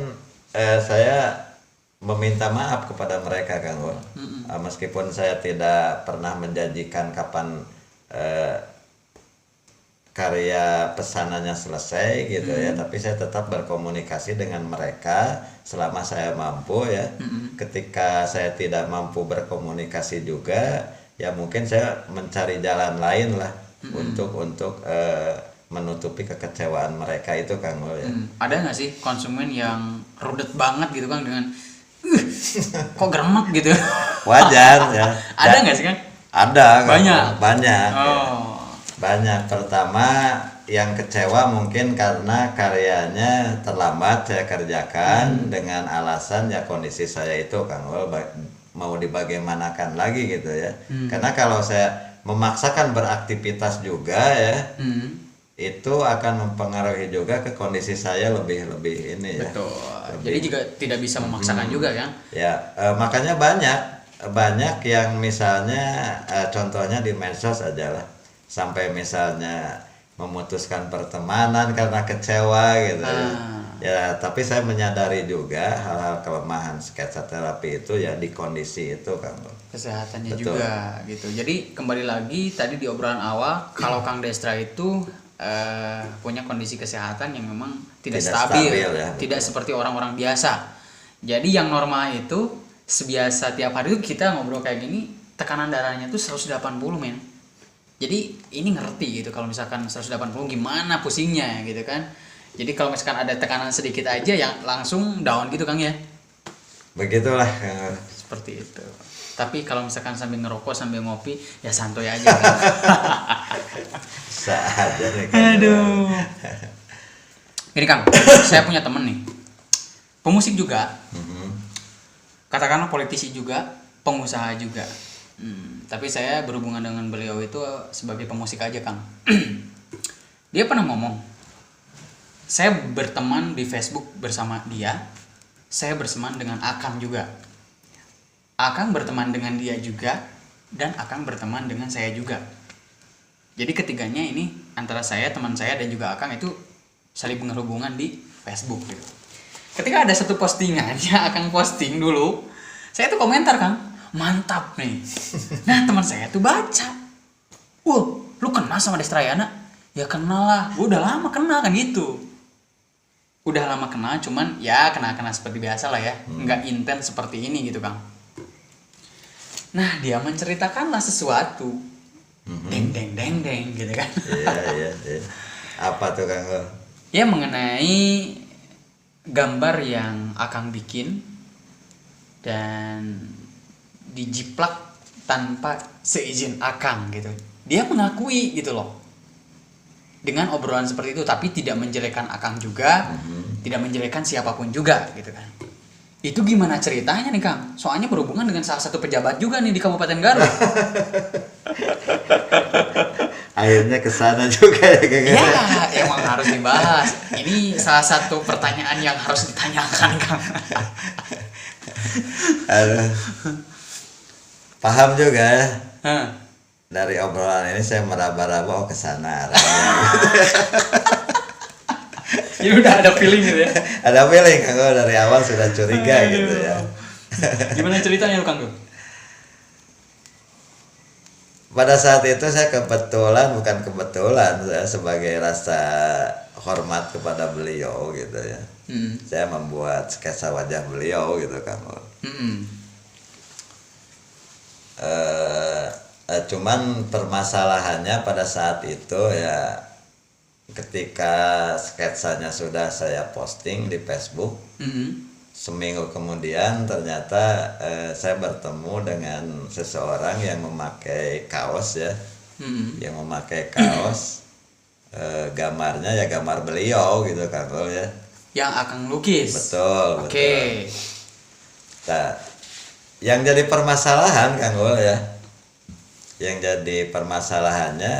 saya meminta maaf kepada mereka Kang Ul. Meskipun saya tidak pernah menjanjikan kapan karya pesanannya selesai gitu ya, tapi saya tetap berkomunikasi dengan mereka selama saya mampu ya. Ketika saya tidak mampu berkomunikasi juga, ya mungkin saya mencari jalan lain lah untuk menutupi kekecewaan mereka itu Kang Ul ya. Ada nggak sih konsumen yang rudet banget gitu Kang dengan kok geremek gitu? Wajar ya. Ada nggak sih Kang? Ada. Banyak. Ya. Banyak. Pertama yang kecewa mungkin karena karyanya terlambat saya kerjakan dengan alasan ya kondisi saya itu Kang Ul mau dibagaimanakan lagi gitu ya. Karena kalau saya memaksakan beraktivitas juga ya, itu akan mempengaruhi juga ke kondisi saya lebih ini ya. Betul. Jadi juga tidak bisa memaksakan juga kan? Ya, makanya banyak yang misalnya contohnya di medsos aja lah, sampai misalnya memutuskan pertemanan karena kecewa gitu ya. Tapi saya menyadari juga hal-hal kelemahan sketsa terapi itu ya di kondisi itu Kang. Kesehatannya juga gitu. Jadi kembali lagi tadi di obrolan awal, kalau Kang Destra itu punya kondisi kesehatan yang memang tidak stabil ya, tidak seperti orang-orang biasa. Jadi yang normal itu sebiasa tiap hari itu kita ngobrol kayak gini, tekanan darahnya tuh 180 men. Jadi ini ngerti gitu kalau misalkan 180 gimana pusingnya gitu kan. Jadi kalau misalkan ada tekanan sedikit aja yang langsung down gitu Kang ya. Begitulah. Seperti itu. Tapi kalau misalkan sambil ngerokok sambil ngopi ya santuy aja kan. Saja nih Kang. Aduh. Gini Kang, saya punya temen nih. Pemusik juga. Katakanlah politisi juga, pengusaha juga. Tapi saya berhubungan dengan beliau itu sebagai pemusik aja Kang. Dia pernah ngomong, saya berteman di Facebook bersama dia, saya berteman dengan Akang juga. Akang berteman dengan dia juga, dan Akang berteman dengan saya juga. Jadi ketiganya ini antara saya, teman saya dan juga Akang itu saling berhubungan di Facebook gitu. Ketika ada satu postingan yang Akang posting dulu, saya tuh komentar Kang, mantap nih. Nah teman saya tuh baca, wah lu kenal sama Destrayana? Ya kenal lah, gue udah lama kenal kan gitu. Udah lama kenal, cuman ya kenal-kenal seperti biasa lah ya, nggak intens seperti ini gitu Kang. Nah dia menceritakanlah sesuatu, deng gitu kan. Iya. Apa tuh Kang? Ya mengenai gambar yang Akang bikin dan dijiplak tanpa seizin Akang gitu. Dia mengakui gitu loh. Dengan obrolan seperti itu, tapi tidak menjelekkan Akang juga, tidak menjelekkan siapapun juga gitu kan. Itu gimana ceritanya nih Kang? Soalnya berhubungan dengan salah satu pejabat juga nih di Kabupaten Garut. Akhirnya kesana juga ya Kang. Ya, emang harus dibahas. Ini salah satu pertanyaan yang harus ditanyakan Kang. Aduh. Paham juga ya. Dari obrolan ini saya meraba-raba kesana. Jadi udah ada feeling gitu ya? Ada feeling Kang, dari awal sudah curiga gitu ya. Gimana ceritanya lu Kang? Pada saat itu saya bukan kebetulan saya sebagai rasa hormat kepada beliau gitu ya. Saya membuat sketsa wajah beliau gitu Kang Ul. Cuman permasalahannya pada saat itu ya, ketika sketsanya sudah saya posting di Facebook, seminggu kemudian ternyata saya bertemu dengan seseorang yang memakai kaos ya, yang memakai kaos gambarnya ya gambar beliau gitu Kang Ul ya. Yang Akang lukis. Betul. Oke. Nah, yang jadi permasalahan Kang Ul ya, yang jadi permasalahannya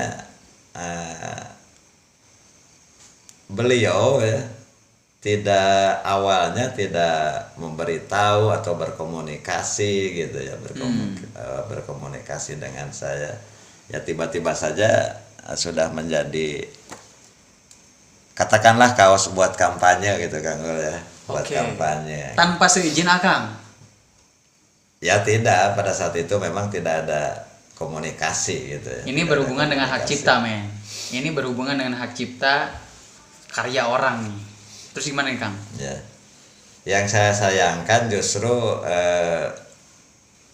beliau ya awalnya tidak memberitahu atau berkomunikasi gitu ya, berkomunikasi dengan saya ya, tiba-tiba saja sudah menjadi katakanlah kaos buat kampanye gitu Kang Ul ya, buat kampanye tanpa seizin Akang. Ya tidak, pada saat itu memang tidak ada komunikasi gitu ya. Ini berhubungan dengan hak cipta, men. Ini berhubungan dengan hak cipta karya orang nih. Terus gimana nih Kang? Ya. Yang saya sayangkan justru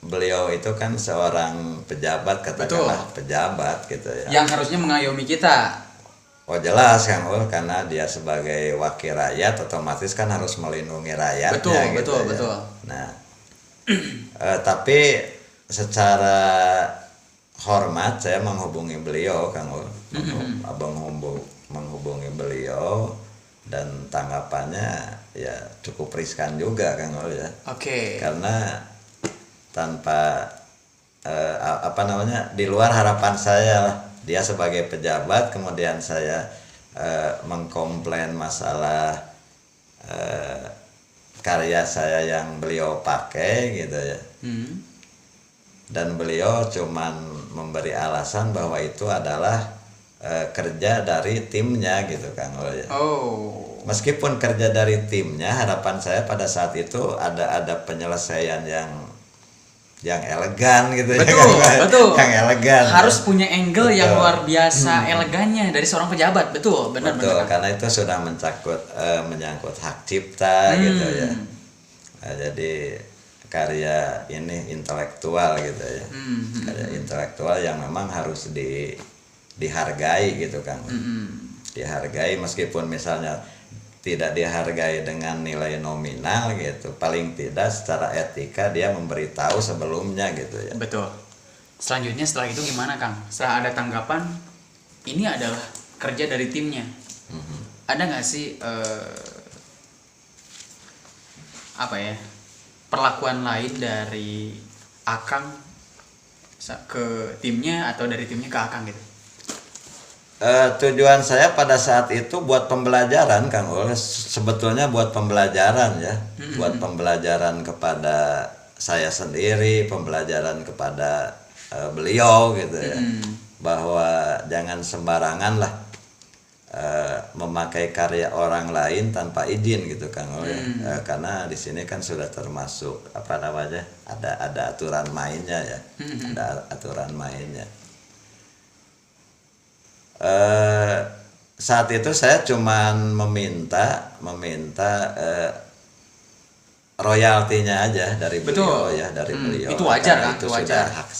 beliau itu kan seorang pejabat, katakanlah pejabat gitu ya. Yang harusnya mengayomi kita. Oh jelas Kang Ul, karena dia sebagai wakil rakyat otomatis kan harus melindungi rakyatnya gitu ya. Betul. Nah, tapi secara hormat saya menghubungi beliau Kang Ul, menghubungi beliau, dan tanggapannya ya cukup riskan juga Kang Ul ya. Karena tanpa di luar harapan saya lah. Dia sebagai pejabat, kemudian saya mengkomplain masalah karya saya yang beliau pakai gitu ya. Dan beliau cuman memberi alasan bahwa itu adalah kerja dari timnya gitu Kang Ul ya. Meskipun kerja dari timnya, harapan saya pada saat itu ada penyelesaian yang elegan gitu. Betul. Yang elegan. Harus punya angle yang luar biasa elegannya dari seorang pejabat. Betul. Karena itu sudah menyangkut hak cipta gitu ya. Nah, jadi karya ini intelektual gitu ya. Karya intelektual yang memang harus dihargai gitu kan. Dihargai meskipun misalnya tidak dihargai dengan nilai nominal gitu, paling tidak secara etika dia memberitahu sebelumnya gitu ya. Betul. Selanjutnya setelah itu gimana Kang? Setelah ada tanggapan ini adalah kerja dari timnya, ada nggak sih perlakuan lain dari Akang ke timnya atau dari timnya ke Akang gitu? Tujuan saya pada saat itu buat pembelajaran Kang Ul, sebetulnya buat pembelajaran ya, buat pembelajaran kepada saya sendiri, pembelajaran kepada beliau gitu ya, bahwa jangan sembarangan lah memakai karya orang lain tanpa izin gitu Kang Ul ya. Karena di sini kan sudah termasuk ada aturan mainnya ya, ada aturan mainnya. Saat itu saya cuman meminta royaltinya aja dari beliau ya, dari beliau. Itu wajar kan? Itu sudah hak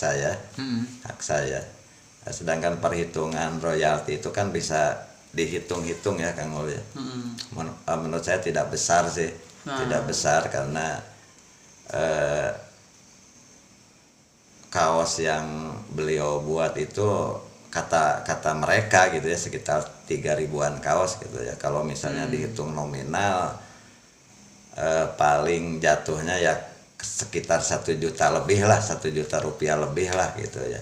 saya. Sedangkan perhitungan royalti itu kan bisa dihitung-hitung ya Kang Ul ya. Menurut saya tidak besar sih, tidak besar karena kaos yang beliau buat itu kata mereka gitu ya sekitar 3.000-an kaos gitu ya. Kalau misalnya dihitung nominal paling jatuhnya ya sekitar 1 juta lebih lah, 1 juta rupiah lebih lah gitu ya.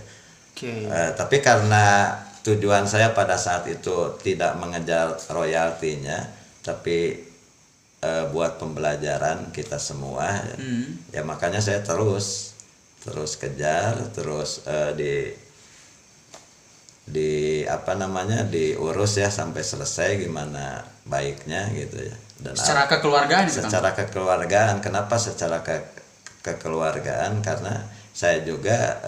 Tapi karena tujuan saya pada saat itu tidak mengejar royaltinya, tapi buat pembelajaran kita semua ya makanya saya terus kejar, terus diurus ya sampai selesai gimana baiknya gitu ya. Dan secara kekeluargaan itu secara kekeluargaan. Kenapa secara kekeluargaan? Karena saya juga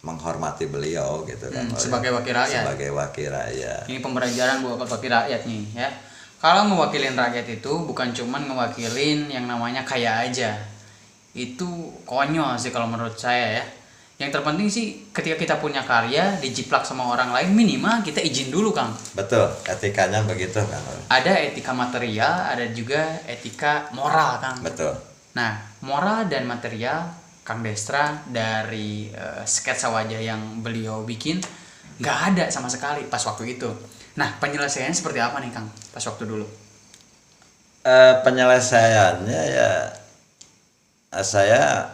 menghormati beliau gitu kan, sebagai wakil rakyat. Sebagai wakil rakyat. Ini pembelajaran buat wakil rakyat nih ya. Kalau ngewakilin rakyat itu bukan cuman ngewakilin yang namanya kaya aja. Itu konyol sih kalau menurut saya ya. Yang terpenting sih ketika kita punya karya dijiplak sama orang lain, minimal kita izin dulu, Kang. Betul, etikanya begitu Kang. Ada etika material, ada juga etika moral, Kang. Betul. Nah, moral dan material Kang Destra dari sketsa wajah yang beliau bikin nggak ada sama sekali pas waktu itu. Nah, penyelesaiannya seperti apa nih, Kang, pas waktu dulu? Penyelesaiannya ya saya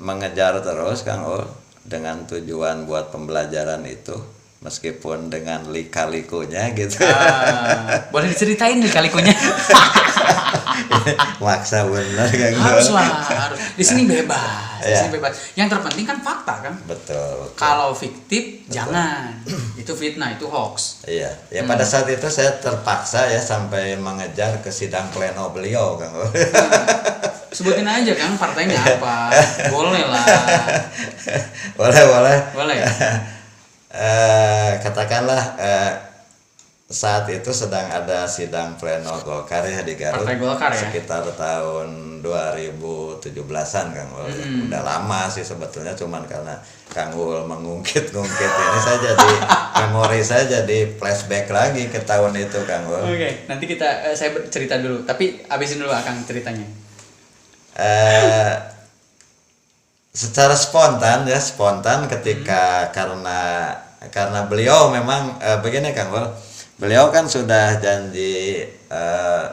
mengejar terus Kang Ul dengan tujuan buat pembelajaran itu, meskipun dengan lika-likunya gitu. Boleh diceritain nih kalikunya. Maksa bener Kang Ul. Harus lah, harus. Di sini bebas, di Iya. sini bebas. Yang terpenting kan fakta, kan. Betul. Kalau fiktif jangan. Itu fitnah, itu hoax. Iya, ya pada saat itu saya terpaksa ya sampai mengejar ke sidang pleno beliau Kang Ul. Sebutin aja, Kang, partainya apa. Boleh lah. Boleh. Boleh. Katakanlah saat itu sedang ada sidang pleno Golkar ya di Garut. Partai Golkar ya? Sekitar tahun 2017-an Kang Ul. Udah lama sih sebetulnya, cuman karena Kang Ul mengungkit-ungkit ini saya jadi memori saya jadi flashback lagi ke tahun itu Kang Ul. Oke, nanti saya cerita dulu, tapi abisin dulu Kang ceritanya. Secara spontan ketika karena beliau memang begini Kang Ul, beliau kan sudah janji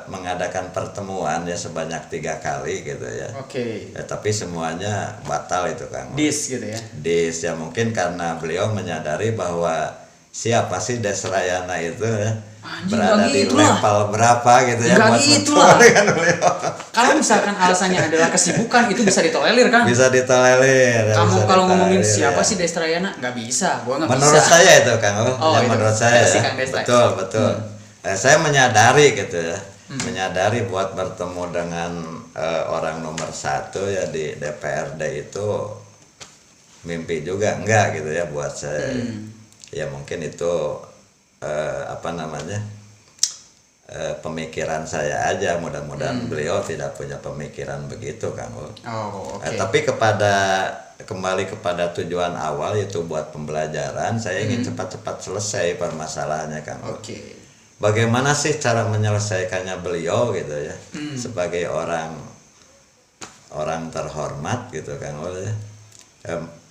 mengadakan pertemuan ya sebanyak 3 kali gitu ya. Oke. Ya, tapi semuanya batal itu Kang Ul. Dis gitu ya. Ya mungkin karena beliau menyadari bahwa siapa sih Desrayana itu ya, Anjing, berada di gitu lah. level berapa gitu ya Nggak buat gitu bertemu lah. dengan beliau. Kalau misalkan alasannya adalah kesibukan, itu bisa ditolerir, Kang. Bisa ditolerir. Kamu bisa kalau ngomongin ditolerir, siapa ya. sih Destrayana, nggak bisa, gua nggak bisa. Menurut saya itu Kang Ul, Oh, ya, itu. menurut saya Versi ya. Kang Destra. Betul. Saya menyadari gitu ya. Menyadari buat bertemu dengan orang nomor 1 ya di DPRD itu mimpi juga enggak gitu ya buat saya. Ya mungkin itu pemikiran saya aja, mudah-mudahan beliau tidak punya pemikiran begitu Kang Ul. Oh, oke. Tapi kembali kepada tujuan awal, yaitu buat pembelajaran, saya ingin cepat-cepat selesai permasalahannya Kang Ul. Oke. Bagaimana sih cara menyelesaikannya beliau gitu ya, sebagai orang terhormat gitu Kang Ul ya.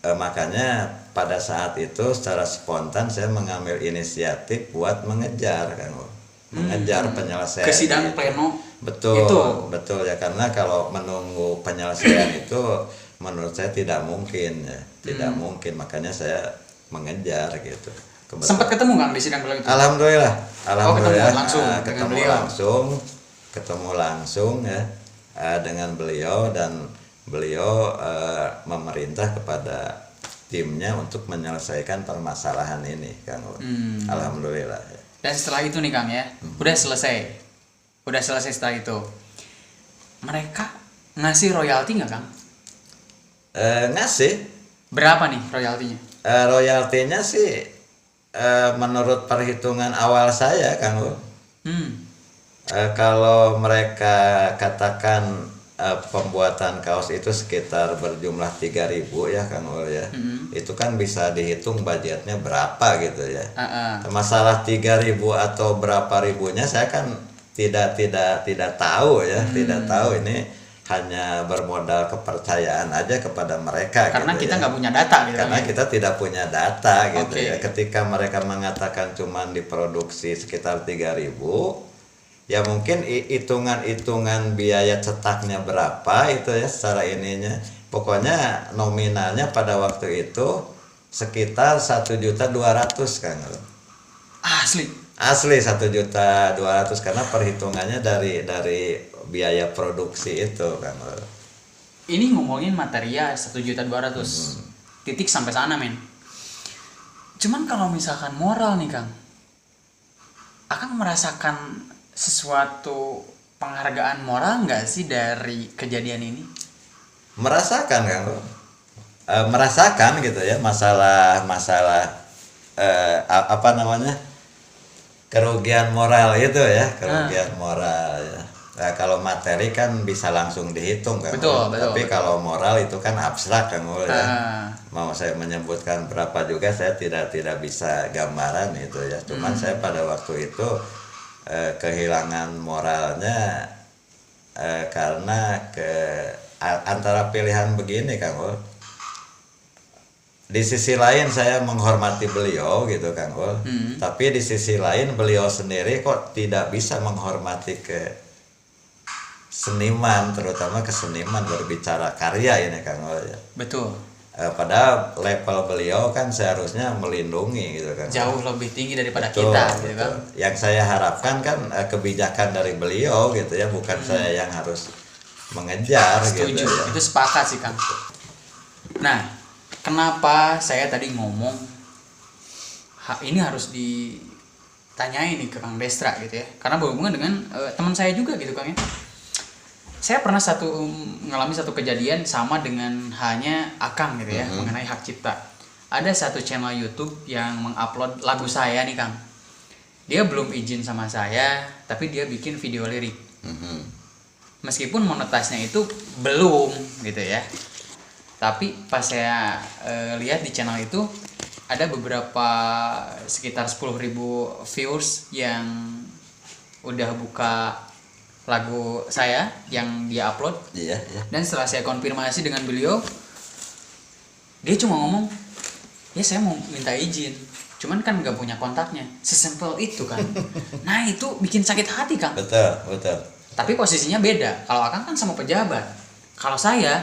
Makanya pada saat itu secara spontan saya mengambil inisiatif buat mengejar Kang Ul. Mengejar penyelesaian Ke sidang itu. pleno. Betul ya, karena kalau menunggu penyelesaian itu menurut saya tidak mungkin ya, tidak mungkin, makanya saya mengejar gitu. Sempat ketemu Kang di sidang pleno itu? Alhamdulillah ketemu langsung ya dengan beliau, dan beliau memerintah kepada timnya untuk menyelesaikan permasalahan ini Kang. Alhamdulillah ya. Dan setelah itu nih Kang ya, udah selesai setelah itu. Mereka ngasih royalti nggak Kang? Ngasih. Berapa nih royaltinya? Royaltinya sih menurut perhitungan awal saya Kang Ul. Kalau mereka katakan pembuatan kaos itu sekitar berjumlah 3.000 ya Kang Ul ya. Itu kan bisa dihitung budgetnya berapa gitu ya. Masalah 3.000 atau berapa ribunya saya kan tidak tahu ya, tidak tahu. Ini hanya bermodal kepercayaan aja kepada mereka karena gitu kita ya. nggak punya data gitu. Karena kita tidak punya data gitu Oke. ya. Ketika mereka mengatakan cuman diproduksi sekitar 3.000, ya mungkin hitungan biaya cetaknya berapa itu ya secara ininya. Pokoknya nominalnya pada waktu itu sekitar 1.200.000 Kang. Asli 1.200.000, karena perhitungannya dari biaya produksi itu Kang. Ini ngomongin material 1.200.000. Titik sampai sana men. Cuman kalau misalkan moral nih Kang, Akang merasakan sesuatu penghargaan moral nggak sih dari kejadian ini? Merasakan Kang. Merasakan gitu ya, masalah kerugian moral itu ya, kerugian moral ya. Nah, kalau materi kan bisa langsung dihitung kan. Betul. Tapi kalau moral itu kan abstrak kan ya. Mau saya menyebutkan berapa juga saya tidak bisa gambaran itu ya. Cuman saya pada waktu itu kehilangan moralnya karena antara pilihan begini Kang Ul. Di sisi lain saya menghormati beliau gitu Kang Ul. Tapi di sisi lain beliau sendiri kok tidak bisa menghormati ke seniman, terutama ke seniman berbicara karya ini Kang Ul ya. Betul. Padahal level beliau kan seharusnya melindungi gitu kan. Jauh lebih tinggi daripada Betul, kita gitu kan. Yang saya harapkan kan kebijakan dari beliau gitu ya, bukan saya yang harus mengejar. Setuju, gitu ya. itu sepakat sih Kang. Nah, kenapa saya tadi ngomong ini harus ditanyain nih ke Kang Destra gitu ya, karena berhubungan dengan teman saya juga gitu Kang ya. Saya pernah mengalami satu kejadian sama dengan hanya Akang gitu ya, mengenai hak cipta. Ada satu channel YouTube yang mengupload lagu saya nih Kang. Dia belum izin sama saya, tapi dia bikin video lirik. Meskipun monetasnya itu belum gitu ya. Tapi pas saya lihat di channel itu ada beberapa sekitar 10.000 viewers yang udah buka lagu saya yang dia upload. Iya. Dan setelah saya konfirmasi dengan beliau, dia cuma ngomong, ya saya mau minta izin, cuman kan nggak punya kontaknya. Sesimpel itu kan. Nah itu bikin sakit hati Kang. Betul. Tapi posisinya beda. Kalau Akang kan sama pejabat. Kalau saya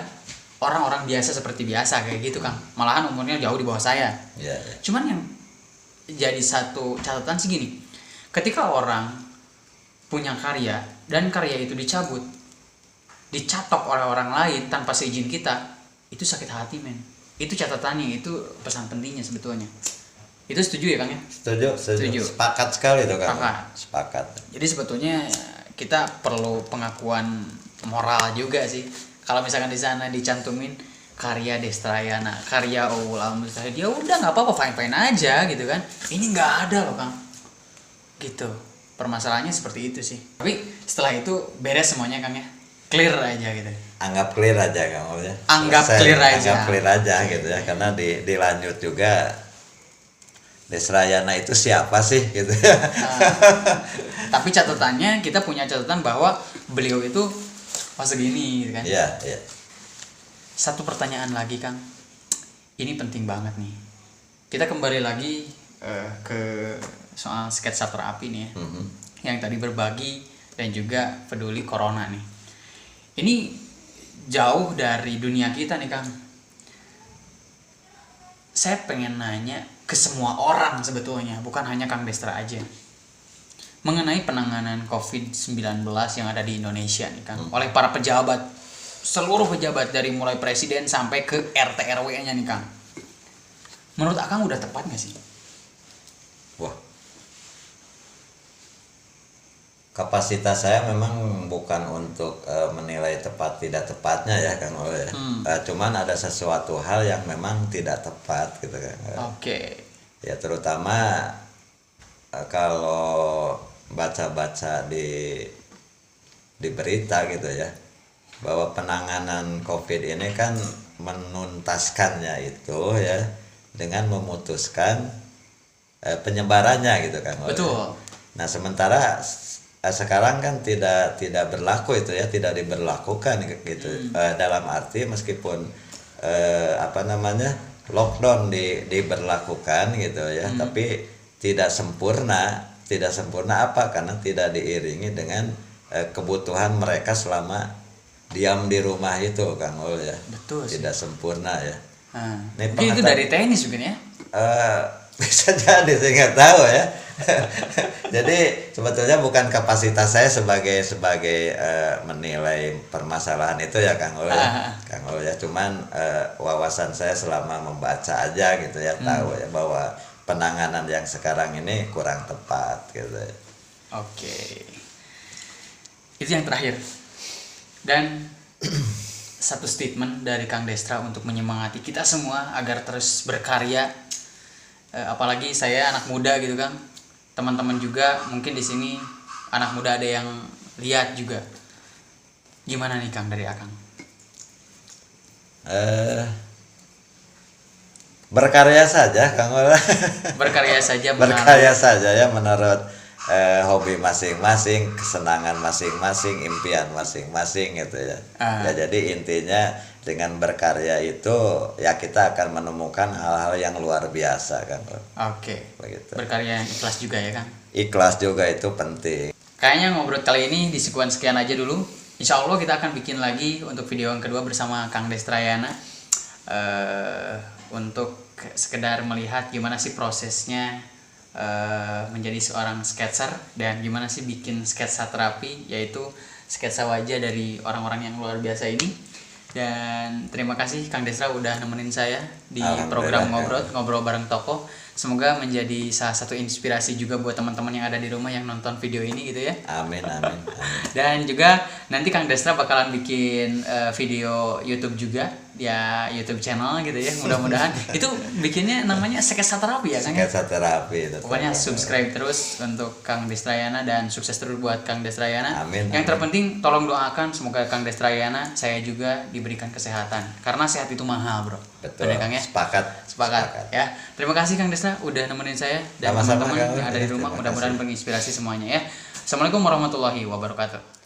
orang-orang biasa seperti biasa kayak gitu Kang. Malahan umurnya jauh di bawah saya. Iya. Cuman yang jadi satu catatan sih gini. Ketika orang punya karya dan karya itu dicabut, dicatok oleh orang lain tanpa seizin kita, itu sakit hati men. Itu catatannya, itu pesan pentingnya sebetulnya. Itu setuju ya Kang ya? Setuju. Sepakat sekali tuh Kang. Sepakat. Jadi sebetulnya kita perlu pengakuan moral juga sih. Kalau misalkan di sana dicantumin karya Destrayana, karya Oul Al-Mustahid, ya udah nggak apa-apa, fine aja gitu kan. Ini nggak ada loh Kang. Gitu. Permasalahannya seperti itu sih. Tapi setelah itu beres semuanya Kang ya. Clear aja gitu. Anggap clear aja Kang ya. Anggap clear aja gitu ya, karena dilanjut juga Destrayana itu siapa sih gitu. Tapi catatannya kita punya catatan bahwa beliau itu segini gitu kan. Iya. Satu pertanyaan lagi Kang. Ini penting banget nih. Kita kembali lagi ke soal sketsa terapi nih ya. Yang tadi berbagi dan juga peduli corona nih. Ini jauh dari dunia kita nih Kang. Saya pengen nanya ke semua orang sebetulnya, bukan hanya Kang Destra aja. Mengenai penanganan COVID-19 yang ada di Indonesia nih Kang, oleh para pejabat, seluruh pejabat dari mulai presiden sampai ke RT RW-nya nih Kang. Menurut Akang udah tepat gak sih? Wah. Kapasitas saya memang bukan untuk menilai tepat tidak tepatnya ya Kang Ul ya. Cuman ada sesuatu hal yang memang tidak tepat gitu kan. Oke. Ya terutama kalau baca-baca di berita gitu ya, bahwa penanganan COVID ini kan menuntaskannya itu ya dengan memutuskan penyebarannya gitu kan. Betul. Nah sementara sekarang kan tidak berlaku itu ya, tidak diberlakukan gitu. Dalam arti meskipun lockdown diberlakukan gitu ya, tapi tidak sempurna apa? Karena tidak diiringi dengan kebutuhan mereka selama diam di rumah itu Kang Ul ya. Betul sih. Tidak sempurna ya. Mungkin itu dari teknis mungkin ya. Bisa jadi, saya nggak tahu ya. Jadi sebetulnya bukan kapasitas saya sebagai menilai permasalahan itu ya Kang Ul ya. Kang Ul ya, cuman wawasan saya selama membaca aja gitu ya, tahu ya bahwa penanganan yang sekarang ini kurang tepat gitu. Oke. Itu yang terakhir. Dan satu statement dari Kang Destra untuk menyemangati kita semua agar terus berkarya. Apalagi saya anak muda gitu kan. teman-teman juga mungkin di sini anak muda ada yang lihat juga. Gimana nih Kang dari Akang? Berkarya saja Kang. Berkarya saja Berkarya saja ya menurut hobi masing-masing, kesenangan masing-masing, impian masing-masing gitu ya. Ya jadi intinya dengan berkarya itu ya kita akan menemukan hal-hal yang luar biasa kan. Oke. Begitu. Berkarya yang ikhlas juga ya Kang. Ikhlas juga itu penting. Kayaknya ngobrol kali ini di sekian aja dulu. Insya Allah kita akan bikin lagi untuk video yang kedua bersama Kang Destrayana. Untuk sekedar melihat gimana sih prosesnya menjadi seorang sketser dan gimana sih bikin sketsa terapi, yaitu sketsa wajah dari orang-orang yang luar biasa ini. Dan terima kasih Kang Destra udah nemenin saya di program ngobrol bareng tokoh. Semoga menjadi salah satu inspirasi juga buat teman-teman yang ada di rumah yang nonton video ini gitu ya. Amin, amin, amin. Dan juga nanti Kang Destra bakalan bikin video YouTube juga ya, YouTube channel gitu ya. Mudah-mudahan itu bikinnya namanya sketsa terapi ya Kang. Sketsa terapi. Pokoknya subscribe terus untuk Kang Destrayana dan sukses terus buat Kang Destrayana. Amin. Yang terpenting tolong doakan semoga Kang Destrayana saya juga diberikan kesehatan karena sehat itu mahal, Bro. Betul. Bener, Kang ya? Sepakat Ya. Terima kasih Kang Destra udah nemenin saya dan Sama-sama, teman-teman Kang. yang ada di rumah, mudah-mudahan menginspirasi semuanya ya. Assalamualaikum warahmatullahi wabarakatuh.